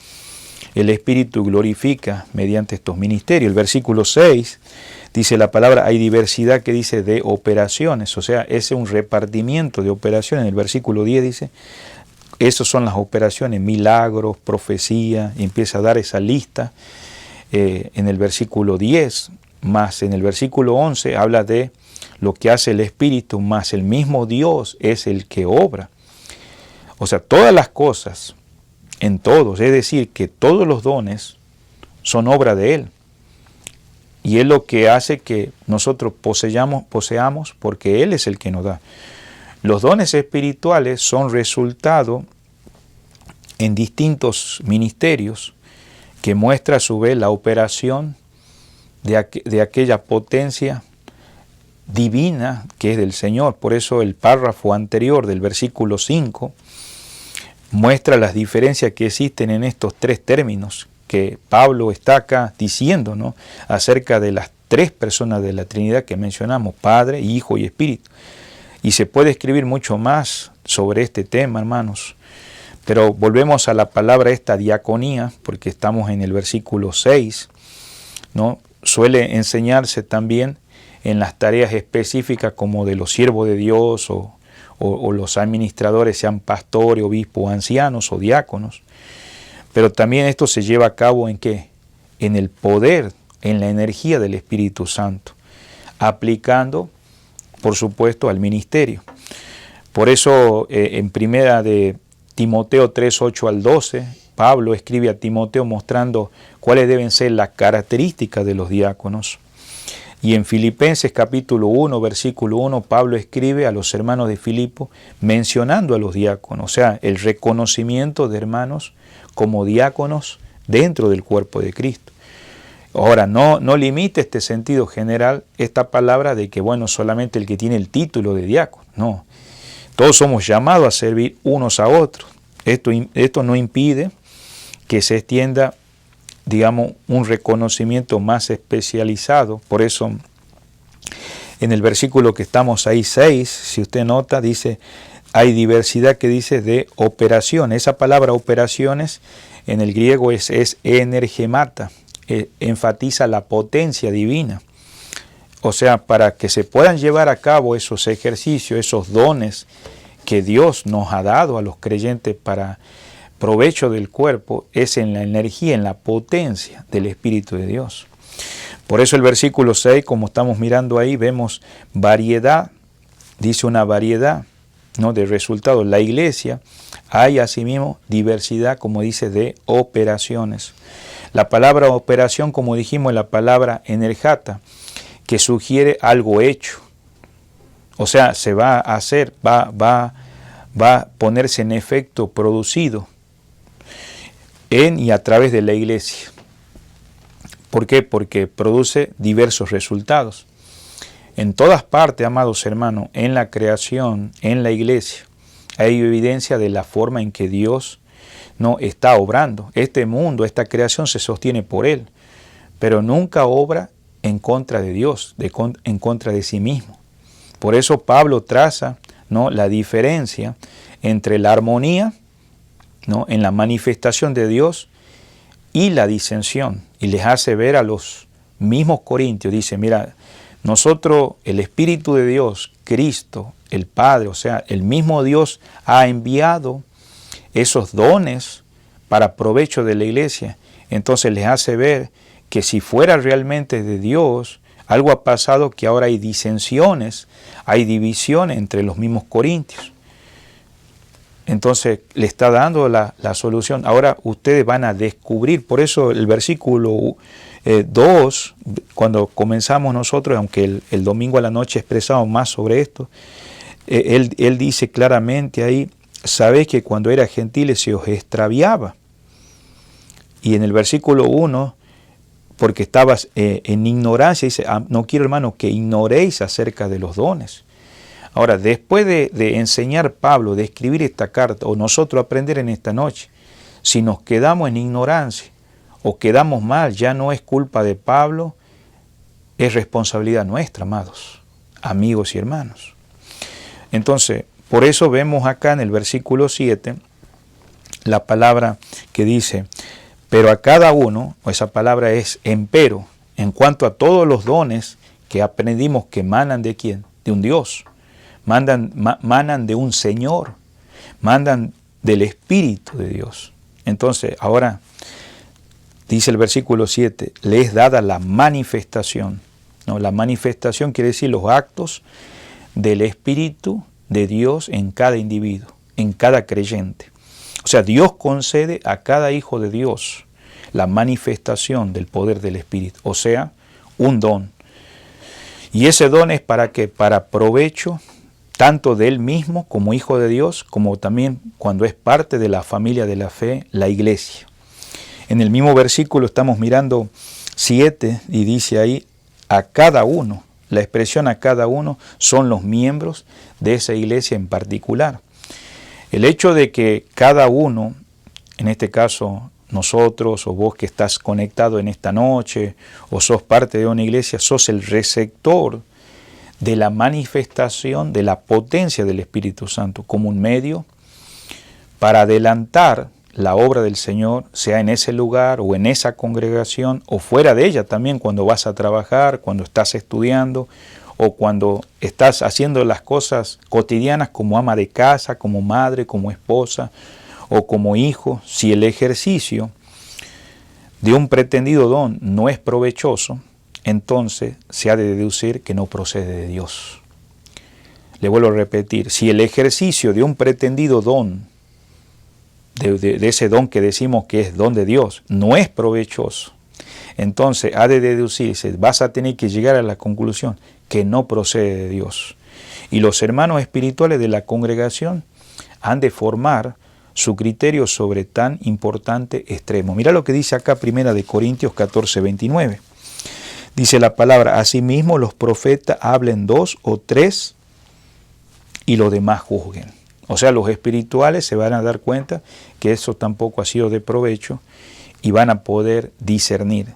el Espíritu glorifica mediante estos ministerios. El versículo 6 dice la palabra, hay diversidad que dice de operaciones, o sea, ese es un repartimiento de operaciones. En el versículo 10 dice, esas son las operaciones, milagros, profecía, y empieza a dar esa lista en el versículo 10, más en el versículo 11 habla de lo que hace el Espíritu, más el mismo Dios es el que obra. O sea, todas las cosas, en todos, es decir, que todos los dones son obra de Él. Y es lo que hace que nosotros poseamos, porque Él es el que nos da. Los dones espirituales son resultado en distintos ministerios, que muestra a su vez la operación de aquella potencia divina que es del Señor. Por eso el párrafo anterior del versículo 5 muestra las diferencias que existen en estos tres términos que Pablo está acá diciendo, ¿no?, acerca de las tres personas de la Trinidad que mencionamos, Padre, Hijo y Espíritu. Y se puede escribir mucho más sobre este tema, hermanos. Pero volvemos a la palabra esta diaconía, porque estamos en el versículo 6, ¿no? Suele enseñarse también en las tareas específicas como de los siervos de Dios o los administradores, sean pastores, obispos, ancianos o diáconos. Pero también esto se lleva a cabo ¿en qué? En el poder, en la energía del Espíritu Santo, aplicando, por supuesto, al ministerio. Por eso en primera de Timoteo 3, 8 al 12, Pablo escribe a Timoteo mostrando cuáles deben ser las características de los diáconos. Y en Filipenses capítulo 1, versículo 1, Pablo escribe a los hermanos de Filipo mencionando a los diáconos, o sea, el reconocimiento de hermanos como diáconos dentro del cuerpo de Cristo. Ahora, no limite este sentido general esta palabra de que, bueno, solamente el que tiene el título de diácono, no. Todos somos llamados a servir unos a otros. Esto no impide que se extienda, digamos, un reconocimiento más especializado. Por eso, en el versículo que estamos ahí, 6, si usted nota, dice, hay diversidad que dice de operaciones. Esa palabra operaciones en el griego es energemata, enfatiza la potencia divina. O sea, para que se puedan llevar a cabo esos ejercicios, esos dones que Dios nos ha dado a los creyentes para provecho del cuerpo, es en la energía, en la potencia del Espíritu de Dios. Por eso el versículo 6, como estamos mirando ahí, vemos variedad, dice una variedad, ¿no?, de resultados. La iglesia hay asimismo diversidad, como dice, de operaciones. La palabra operación, como dijimos, es la palabra energata, que sugiere algo hecho. O sea, se va a hacer, va a ponerse en efecto producido en y a través de la iglesia. ¿Por qué? Porque produce diversos resultados. En todas partes, amados hermanos, en la creación, en la iglesia, hay evidencia de la forma en que Dios no está obrando. Este mundo, esta creación se sostiene por Él, pero nunca obra en contra de Dios, en contra de sí mismo. Por eso Pablo traza, ¿no?, la diferencia entre la armonía, ¿no?, en la manifestación de Dios y la disensión. Y les hace ver a los mismos corintios, dice, mira, nosotros, el Espíritu de Dios, Cristo, el Padre, o sea, el mismo Dios ha enviado esos dones para provecho de la iglesia. Entonces les hace ver que si fuera realmente de Dios, algo ha pasado, que ahora hay disensiones, hay divisiones entre los mismos corintios. Entonces le está dando la solución. Ahora ustedes van a descubrir, por eso el versículo 2, cuando comenzamos nosotros, aunque el domingo a la noche expresamos más sobre esto, él dice claramente ahí, sabéis que cuando era gentiles se os extraviaba. Y en el versículo 1, porque estabas en ignorancia, dice, no quiero, hermano, que ignoréis acerca de los dones. Ahora, después de enseñar Pablo, de escribir esta carta, o nosotros aprender en esta noche, si nos quedamos en ignorancia o quedamos mal, ya no es culpa de Pablo, es responsabilidad nuestra, amados, amigos y hermanos. Entonces, por eso vemos acá en el versículo 7 la palabra que dice, pero a cada uno, o esa palabra es empero, en cuanto a todos los dones que aprendimos que manan de ¿quién? De un Dios, manan de un Señor, mandan del Espíritu de Dios. Entonces, ahora dice el versículo 7, le es dada la manifestación. ¿No? La manifestación quiere decir los actos del Espíritu de Dios en cada individuo, en cada creyente. O sea, Dios concede a cada hijo de Dios la manifestación del poder del Espíritu, o sea, un don. Y ese don es para qué? Para provecho tanto de él mismo como hijo de Dios, como también cuando es parte de la familia de la fe, la iglesia. En el mismo versículo estamos mirando 7 y dice ahí, a cada uno, la expresión a cada uno son los miembros de esa iglesia en particular. El hecho de que cada uno, en este caso nosotros o vos que estás conectado en esta noche o sos parte de una iglesia, sos el receptor de la manifestación de la potencia del Espíritu Santo como un medio para adelantar la obra del Señor, sea en ese lugar o en esa congregación o fuera de ella también cuando vas a trabajar, cuando estás estudiando o cuando estás haciendo las cosas cotidianas como ama de casa, como madre, como esposa o como hijo. Si el ejercicio de un pretendido don no es provechoso, entonces se ha de deducir que no procede de Dios. Le vuelvo a repetir, si el ejercicio de un pretendido don, de ese don que decimos que es don de Dios, no es provechoso, entonces ha de deducirse, vas a tener que llegar a la conclusión que no procede de Dios. Y los hermanos espirituales de la congregación han de formar su criterio sobre tan importante extremo. Mira lo que dice acá 1 Corintios 14:29. Dice la palabra, asimismo los profetas hablen 2 o 3 y los demás juzguen. O sea, los espirituales se van a dar cuenta que eso tampoco ha sido de provecho y van a poder discernir.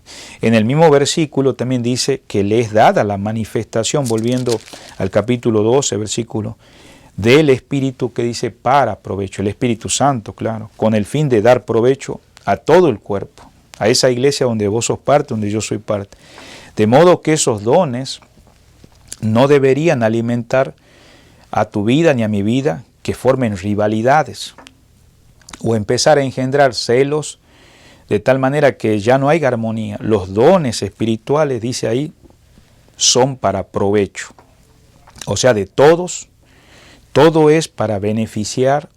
En el mismo versículo también dice que le es dada la manifestación, volviendo al capítulo 12, versículo, del Espíritu que dice para provecho, el Espíritu Santo, claro, con el fin de dar provecho a todo el cuerpo, a esa iglesia donde vos sos parte, donde yo soy parte. De modo que esos dones no deberían alimentar a tu vida ni a mi vida que formen rivalidades o empezar a engendrar celos de tal manera que ya no hay armonía. Los dones espirituales, dice ahí, son para provecho. O sea, de todos, todo es para beneficiar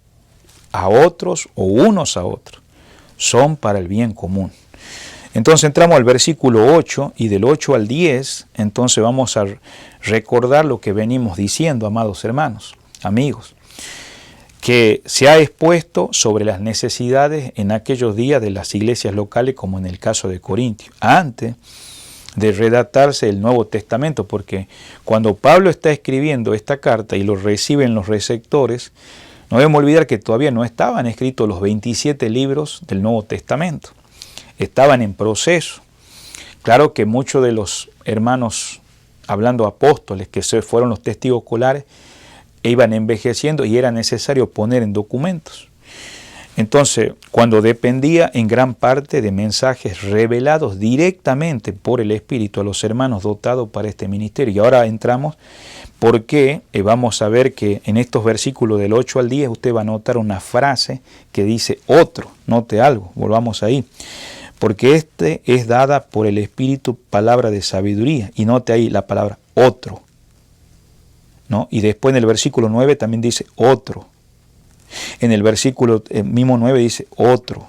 a otros o unos a otros. Son para el bien común. Entonces entramos al versículo 8 y del 8 al 10, entonces vamos a recordar lo que venimos diciendo, amados hermanos, amigos, que se ha expuesto sobre las necesidades en aquellos días de las iglesias locales, como en el caso de Corintios, antes de redactarse el Nuevo Testamento, porque cuando Pablo está escribiendo esta carta y lo reciben los receptores, no debemos olvidar que todavía no estaban escritos los 27 libros del Nuevo Testamento. Estaban en proceso. Claro que muchos de los hermanos, hablando apóstoles, que fueron los testigos oculares, iban envejeciendo y era necesario poner en documentos. Entonces, cuando dependía en gran parte de mensajes revelados directamente por el Espíritu a los hermanos dotados para este ministerio. Y ahora entramos porque vamos a ver que en estos versículos del 8 al 10 usted va a notar una frase que dice otro. Note algo, volvamos ahí. Porque este es dada por el Espíritu palabra de sabiduría. Y note ahí la palabra otro, ¿no? Y después en el versículo 9 también dice otro. En el versículo mismo 9 dice otro.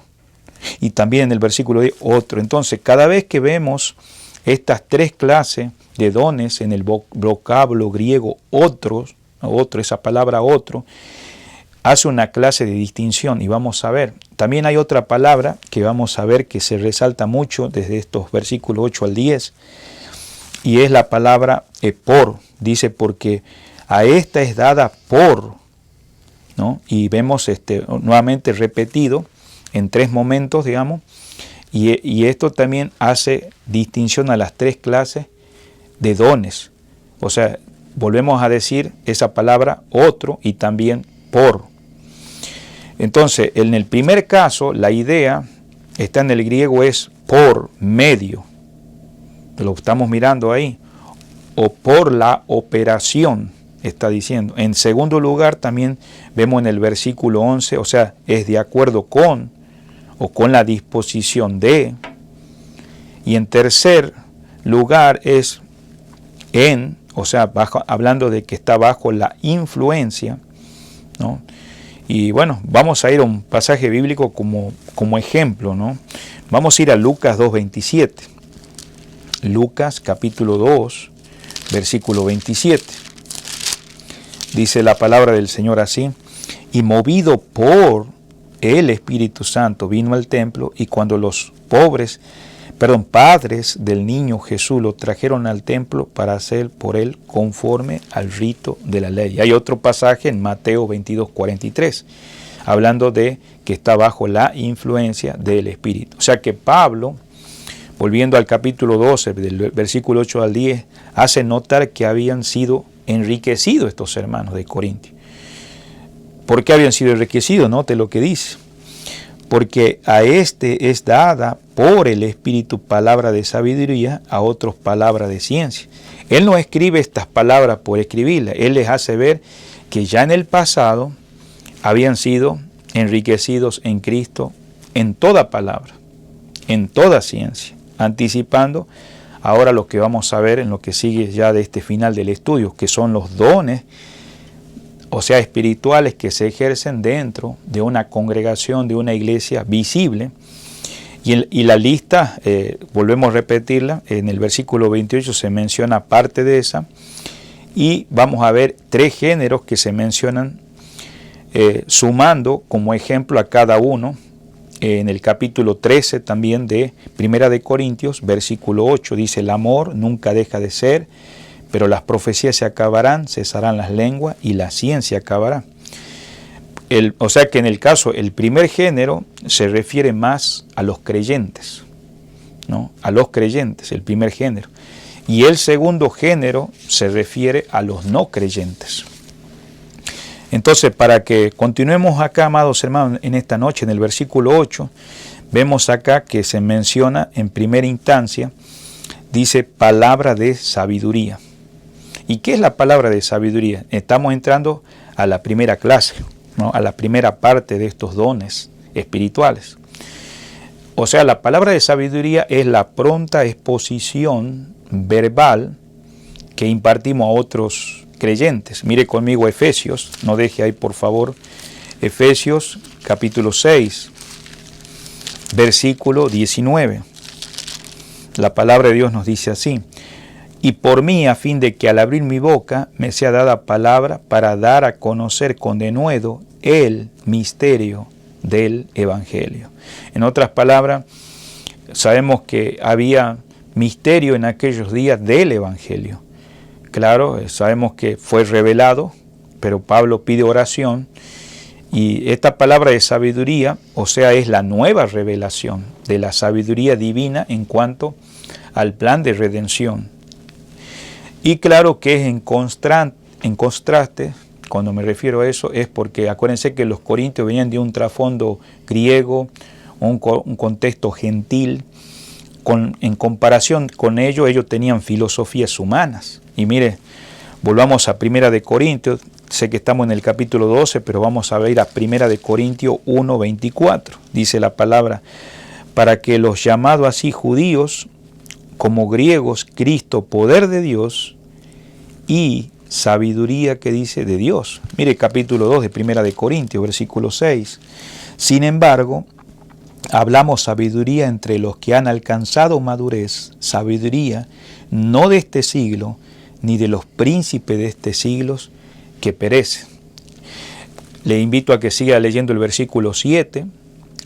Y también en el versículo 10 otro. Entonces, cada vez que vemos estas tres clases de dones en el vocablo griego otros, otro, esa palabra otro, hace una clase de distinción y vamos a ver. También hay otra palabra que vamos a ver que se resalta mucho desde estos versículos 8 al 10 y es la palabra por. Dice porque a esta es dada por, ¿no? Y vemos nuevamente repetido en tres momentos, digamos, y esto también hace distinción a las tres clases de dones. O sea, volvemos a decir esa palabra otro y también por. Entonces, en el primer caso, la idea está en el griego es por medio, lo estamos mirando ahí, o por la operación, está diciendo. En segundo lugar, también vemos en el versículo 11, o sea, es de acuerdo con, o con la disposición de. Y en tercer lugar es en, o sea, hablando de que está bajo la influencia, ¿no? Y bueno, vamos a ir a un pasaje bíblico como ejemplo, ¿no? Vamos a ir a Lucas 2:27. Lucas capítulo 2, versículo 27. dice la palabra del Señor así: y movido por el Espíritu Santo vino al templo, y cuando los padres del niño Jesús lo trajeron al templo para hacer por él conforme al rito de la ley. Hay otro pasaje en Mateo 22:43, hablando de que está bajo la influencia del Espíritu. O sea que Pablo, volviendo al capítulo 12, del versículo 8 al 10, hace notar que habían sido enriquecidos estos hermanos de Corintios. ¿Por qué habían sido enriquecidos? Note lo que dice: porque a este es dada por el Espíritu palabra de sabiduría, a otros palabra de ciencia. Él no escribe estas palabras por escribirlas, él les hace ver que ya en el pasado habían sido enriquecidos en Cristo en toda palabra, en toda ciencia, anticipando ahora lo que vamos a ver en lo que sigue ya de este final del estudio, que son los dones, o sea, espirituales, que se ejercen dentro de una congregación, de una iglesia visible. Y la lista, volvemos a repetirla, en el versículo 28 se menciona parte de esa, y vamos a ver 3 géneros que se mencionan, sumando como ejemplo a cada uno. En el capítulo 13 también de Primera de Corintios, versículo 8, dice: el amor nunca deja de ser, pero las profecías se acabarán, cesarán las lenguas y la ciencia acabará. O sea que en el caso, el primer género se refiere más a los creyentes, ¿no? A los creyentes, el primer género. Y el segundo género se refiere a los no creyentes. Entonces, para que continuemos acá, amados hermanos, en esta noche, en el versículo 8, vemos acá que se menciona en primera instancia, dice palabra de sabiduría. ¿Y qué es la palabra de sabiduría? Estamos entrando a la primera clase, ¿no? A la primera parte de estos dones espirituales. O sea, la palabra de sabiduría es la pronta exposición verbal que impartimos a otros creyentes. Mire conmigo Efesios, no deje ahí por favor, Efesios capítulo 6, versículo 19. La palabra de Dios nos dice así: y por mí, a fin de que al abrir mi boca me sea dada palabra para dar a conocer con denuedo el misterio del Evangelio. En otras palabras, sabemos que había misterio en aquellos días del Evangelio. Claro, sabemos que fue revelado, pero Pablo pide oración, y esta palabra de sabiduría, o sea, es la nueva revelación de la sabiduría divina en cuanto al plan de redención. Y claro que es en contraste, cuando me refiero a eso, es porque acuérdense que los corintios venían de un trasfondo griego, un contexto gentil. En comparación con ellos tenían filosofías humanas. Y mire, volvamos a Primera de Corintios, sé que estamos en el capítulo 12, pero vamos a ver a Primera de Corintios 1:24. Dice la palabra: para que los llamados así judíos como griegos, Cristo, poder de Dios y sabiduría, que dice, de Dios. Mire capítulo 2 de Primera de Corintios, versículo 6. Sin embargo, hablamos sabiduría entre los que han alcanzado madurez, sabiduría no de este siglo, ni de los príncipes de este siglo que perecen. Le invito a que siga leyendo el versículo 7,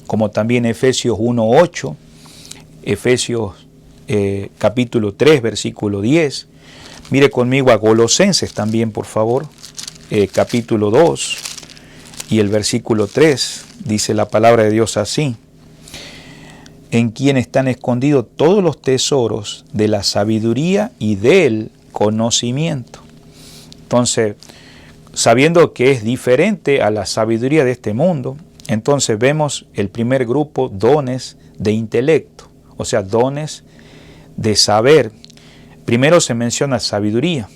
como también Efesios 1:8, Efesios capítulo 3, versículo 10. Mire conmigo a Colosenses también, por favor, capítulo 2 y el versículo 3, dice la palabra de Dios así: en quien están escondidos todos los tesoros de la sabiduría y del conocimiento. Entonces, sabiendo que es diferente a la sabiduría de este mundo, entonces vemos el primer grupo, dones de intelecto, o sea, dones de saber. Primero se menciona sabiduría.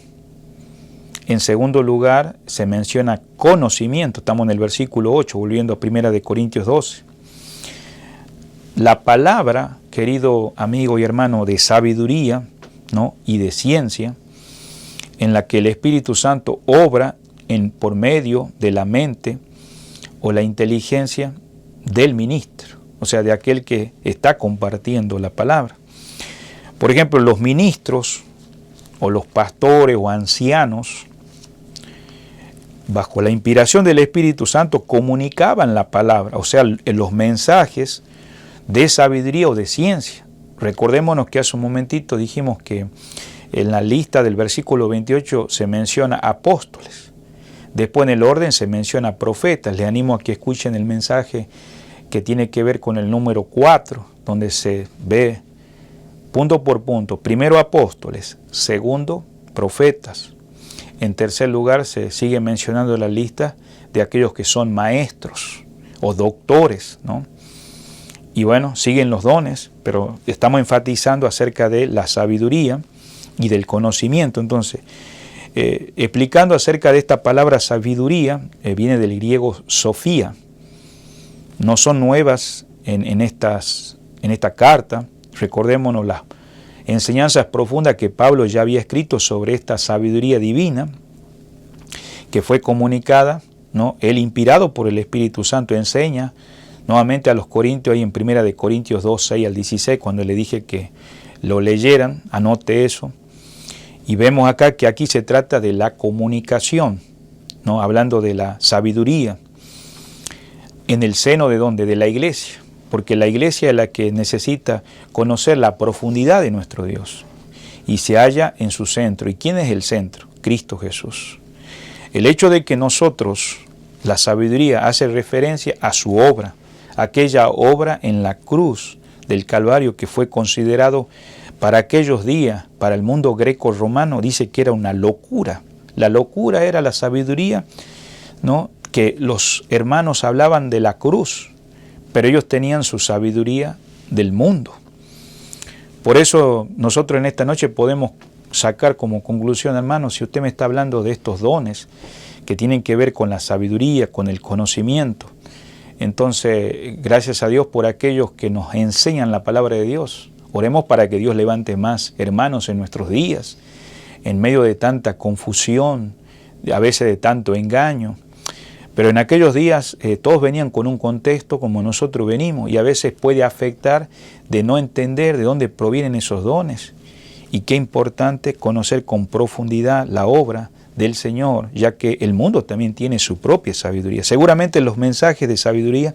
En segundo lugar, se menciona conocimiento. Estamos en el versículo 8, volviendo a Primera de Corintios 12. La palabra, querido amigo y hermano, de sabiduría, ¿no?, y de ciencia, en la que el Espíritu Santo obra por medio de la mente o la inteligencia del ministro, o sea, de aquel que está compartiendo la palabra. Por ejemplo, los ministros o los pastores o ancianos bajo la inspiración del Espíritu Santo, comunicaban la palabra, o sea, los mensajes de sabiduría o de ciencia. Recordémonos que hace un momentito dijimos que en la lista del versículo 28 se menciona apóstoles. Después en el orden se menciona profetas. Les animo a que escuchen el mensaje que tiene que ver con el número 4, donde se ve punto por punto. Primero apóstoles, segundo profetas. En tercer lugar se sigue mencionando la lista de aquellos que son maestros o doctores, ¿no? Y bueno, siguen los dones, pero estamos enfatizando acerca de la sabiduría y del conocimiento. Entonces, explicando acerca de esta palabra sabiduría, viene del griego sofía. No son nuevas en esta carta. Recordémonos las enseñanzas profundas que Pablo ya había escrito sobre esta sabiduría divina que fue comunicada, ¿no? Él, inspirado por el Espíritu Santo, enseña nuevamente a los corintios, ahí en 1 Corintios 2, 6 al 16, cuando le dije que lo leyeran, anote eso. Y vemos acá que aquí se trata de la comunicación, ¿no? Hablando de la sabiduría en el seno de ¿dónde? De la iglesia, porque la iglesia es la que necesita conocer la profundidad de nuestro Dios y se halla en su centro. ¿Y quién es el centro? Cristo Jesús. El hecho de que nosotros, la sabiduría hace referencia a su obra, aquella obra en la cruz del Calvario que fue considerado para aquellos días, para el mundo greco-romano, dice que era una locura. La locura era la sabiduría, ¿no? Que los hermanos hablaban de la cruz, pero ellos tenían su sabiduría del mundo. Por eso nosotros en esta noche podemos sacar como conclusión, hermanos, si usted me está hablando de estos dones que tienen que ver con la sabiduría, con el conocimiento, entonces gracias a Dios por aquellos que nos enseñan la palabra de Dios. Oremos para que Dios levante más hermanos en nuestros días, en medio de tanta confusión, a veces de tanto engaño. Pero en aquellos días todos venían con un contexto como nosotros venimos y a veces puede afectar de no entender de dónde provienen esos dones. Y qué importante conocer con profundidad la obra del Señor, ya que el mundo también tiene su propia sabiduría. Seguramente los mensajes de sabiduría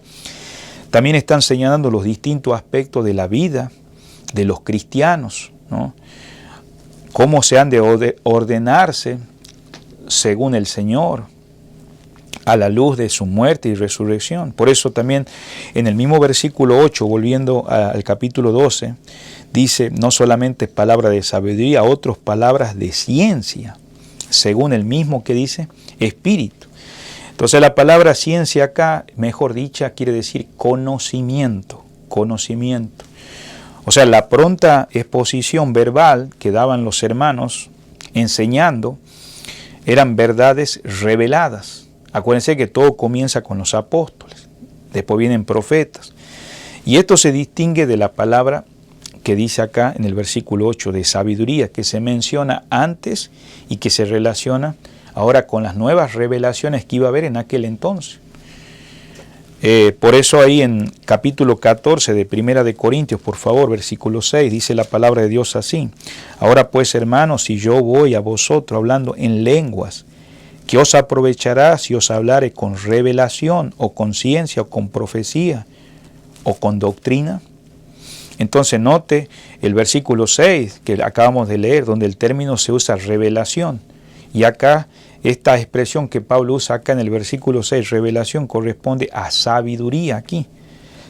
también están señalando los distintos aspectos de la vida de los cristianos, ¿no? Cómo se han de ordenarse según el Señor, a la luz de su muerte y resurrección. Por eso también en el mismo versículo 8, volviendo al capítulo 12, dice no solamente palabra de sabiduría, otras palabras de ciencia, según el mismo que dice espíritu. Entonces la palabra ciencia acá, mejor dicha, quiere decir conocimiento, conocimiento. O sea, la pronta exposición verbal que daban los hermanos enseñando eran verdades reveladas. Acuérdense que todo comienza con los apóstoles, después vienen profetas. Y esto se distingue de la palabra que dice acá en el versículo 8 de sabiduría, que se menciona antes y que se relaciona ahora con las nuevas revelaciones que iba a haber en aquel entonces. Por eso ahí en capítulo 14 de 1 Corintios, por favor, versículo 6, dice la palabra de Dios así: ahora pues, hermanos, si yo voy a vosotros hablando en lenguas, ¿qué os aprovechará si os hablare con revelación o con ciencia o con profecía o con doctrina? Entonces note el versículo 6 que acabamos de leer, donde el término se usa revelación. Y acá esta expresión que Pablo usa acá en el versículo 6, revelación, corresponde a sabiduría aquí.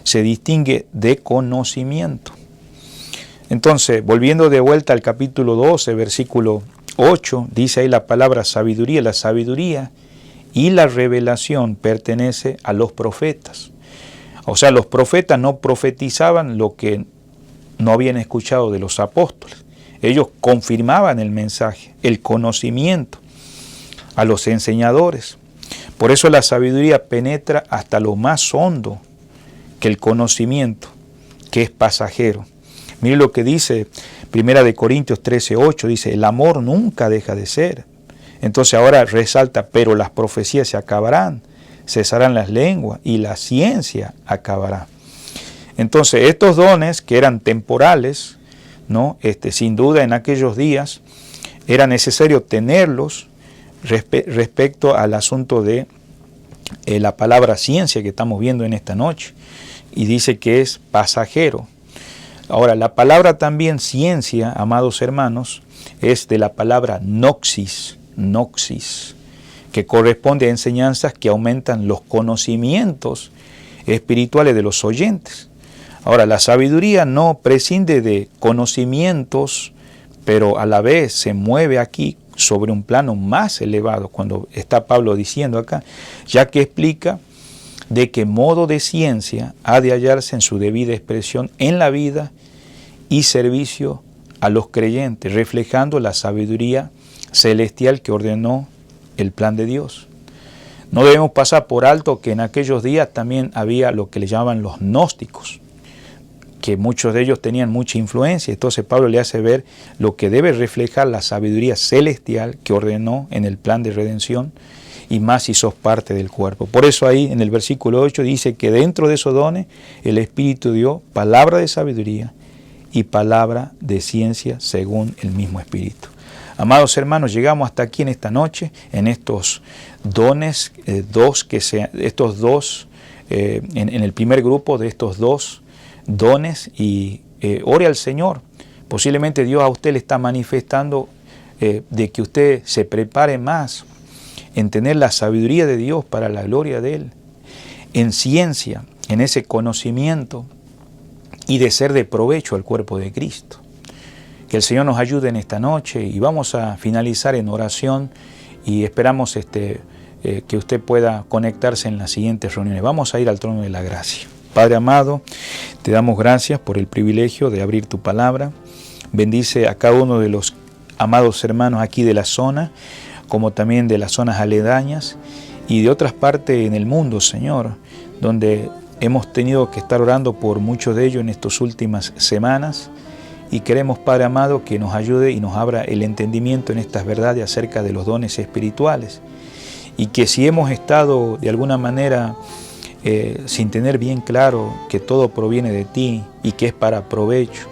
Se distingue de conocimiento. Entonces, volviendo de vuelta al capítulo 12, versículo 8, dice ahí la palabra sabiduría. La sabiduría y la revelación pertenece a los profetas. O sea, los profetas no profetizaban lo que no habían escuchado de los apóstoles. Ellos confirmaban el mensaje, el conocimiento a los enseñadores. Por eso la sabiduría penetra hasta lo más hondo que el conocimiento, que es pasajero. Mire lo que dice 1 Corintios 13:8, dice, el amor nunca deja de ser. Entonces ahora resalta, pero las profecías se acabarán, cesarán las lenguas y la ciencia acabará. Entonces estos dones que eran temporales, ¿no? Sin duda en aquellos días era necesario tenerlos respecto al asunto de la palabra ciencia que estamos viendo en esta noche, y dice que es pasajero. Ahora, la palabra también ciencia, amados hermanos, es de la palabra noxis, que corresponde a enseñanzas que aumentan los conocimientos espirituales de los oyentes. Ahora, la sabiduría no prescinde de conocimientos, pero a la vez se mueve aquí sobre un plano más elevado, cuando está Pablo diciendo acá, ya que explica de qué modo de ciencia ha de hallarse en su debida expresión en la vida y servicio a los creyentes, reflejando la sabiduría celestial que ordenó el plan de Dios. No debemos pasar por alto que en aquellos días también había lo que le llamaban los gnósticos, que muchos de ellos tenían mucha influencia. Entonces Pablo le hace ver lo que debe reflejar la sabiduría celestial que ordenó en el plan de redención, y más si sos parte del cuerpo. Por eso ahí en el versículo 8 dice que dentro de esos dones el Espíritu dio palabra de sabiduría y palabra de ciencia según el mismo Espíritu. Amados hermanos, llegamos hasta aquí en esta noche, en estos dones, en el primer grupo de estos dos dones, y ore al Señor. Posiblemente Dios a usted le está manifestando de que usted se prepare más en tener la sabiduría de Dios para la gloria de Él, en ciencia, en ese conocimiento, y de ser de provecho al cuerpo de Cristo. Que el Señor nos ayude en esta noche, y vamos a finalizar en oración, y esperamos que usted pueda conectarse en las siguientes reuniones. Vamos a ir al trono de la gracia. Padre amado, te damos gracias por el privilegio de abrir tu palabra. Bendice a cada uno de los amados hermanos aquí de la zona, como también de las zonas aledañas y de otras partes en el mundo, Señor, donde hemos tenido que estar orando por muchos de ellos en estas últimas semanas, y queremos, Padre amado, que nos ayude y nos abra el entendimiento en estas verdades acerca de los dones espirituales, y que si hemos estado de alguna manera sin tener bien claro que todo proviene de ti y que es para provecho,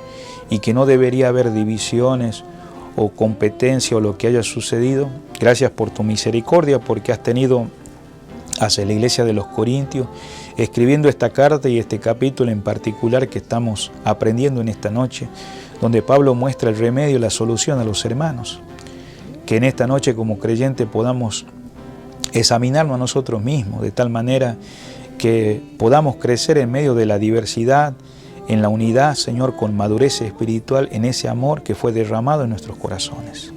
y que no debería haber divisiones o competencia o lo que haya sucedido, gracias por tu misericordia, porque has tenido hacia la iglesia de los Corintios, escribiendo esta carta y este capítulo en particular que estamos aprendiendo en esta noche, donde Pablo muestra el remedio y la solución a los hermanos. Que en esta noche como creyentes podamos examinarnos a nosotros mismos, de tal manera que podamos crecer en medio de la diversidad, en la unidad, Señor, con madurez espiritual, en ese amor que fue derramado en nuestros corazones.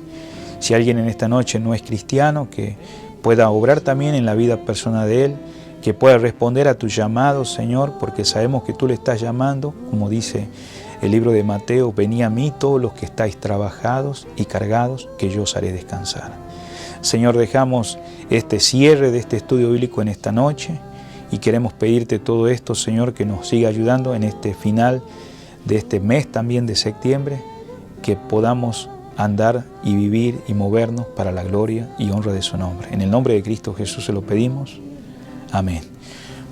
Si alguien en esta noche no es cristiano, que pueda obrar también en la vida personal de él, que pueda responder a tu llamado, Señor, porque sabemos que tú le estás llamando, como dice el libro de Mateo, venid a mí todos los que estáis trabajados y cargados, que yo os haré descansar. Señor, dejamos este cierre de este estudio bíblico en esta noche, y queremos pedirte todo esto, Señor, que nos siga ayudando en este final de este mes también de septiembre, que podamos andar y vivir y movernos para la gloria y honra de su nombre. En el nombre de Cristo Jesús se lo pedimos. Amén.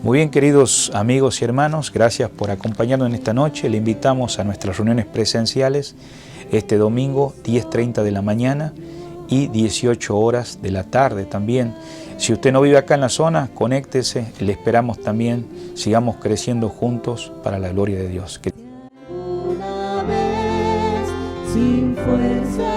Muy bien, queridos amigos y hermanos, gracias por acompañarnos en esta noche. Le invitamos a nuestras reuniones presenciales este domingo, 10:30 de la mañana y 18 horas de la tarde también. Si usted no vive acá en la zona, conéctese, le esperamos también, sigamos creciendo juntos para la gloria de Dios. Una vez sin fuerza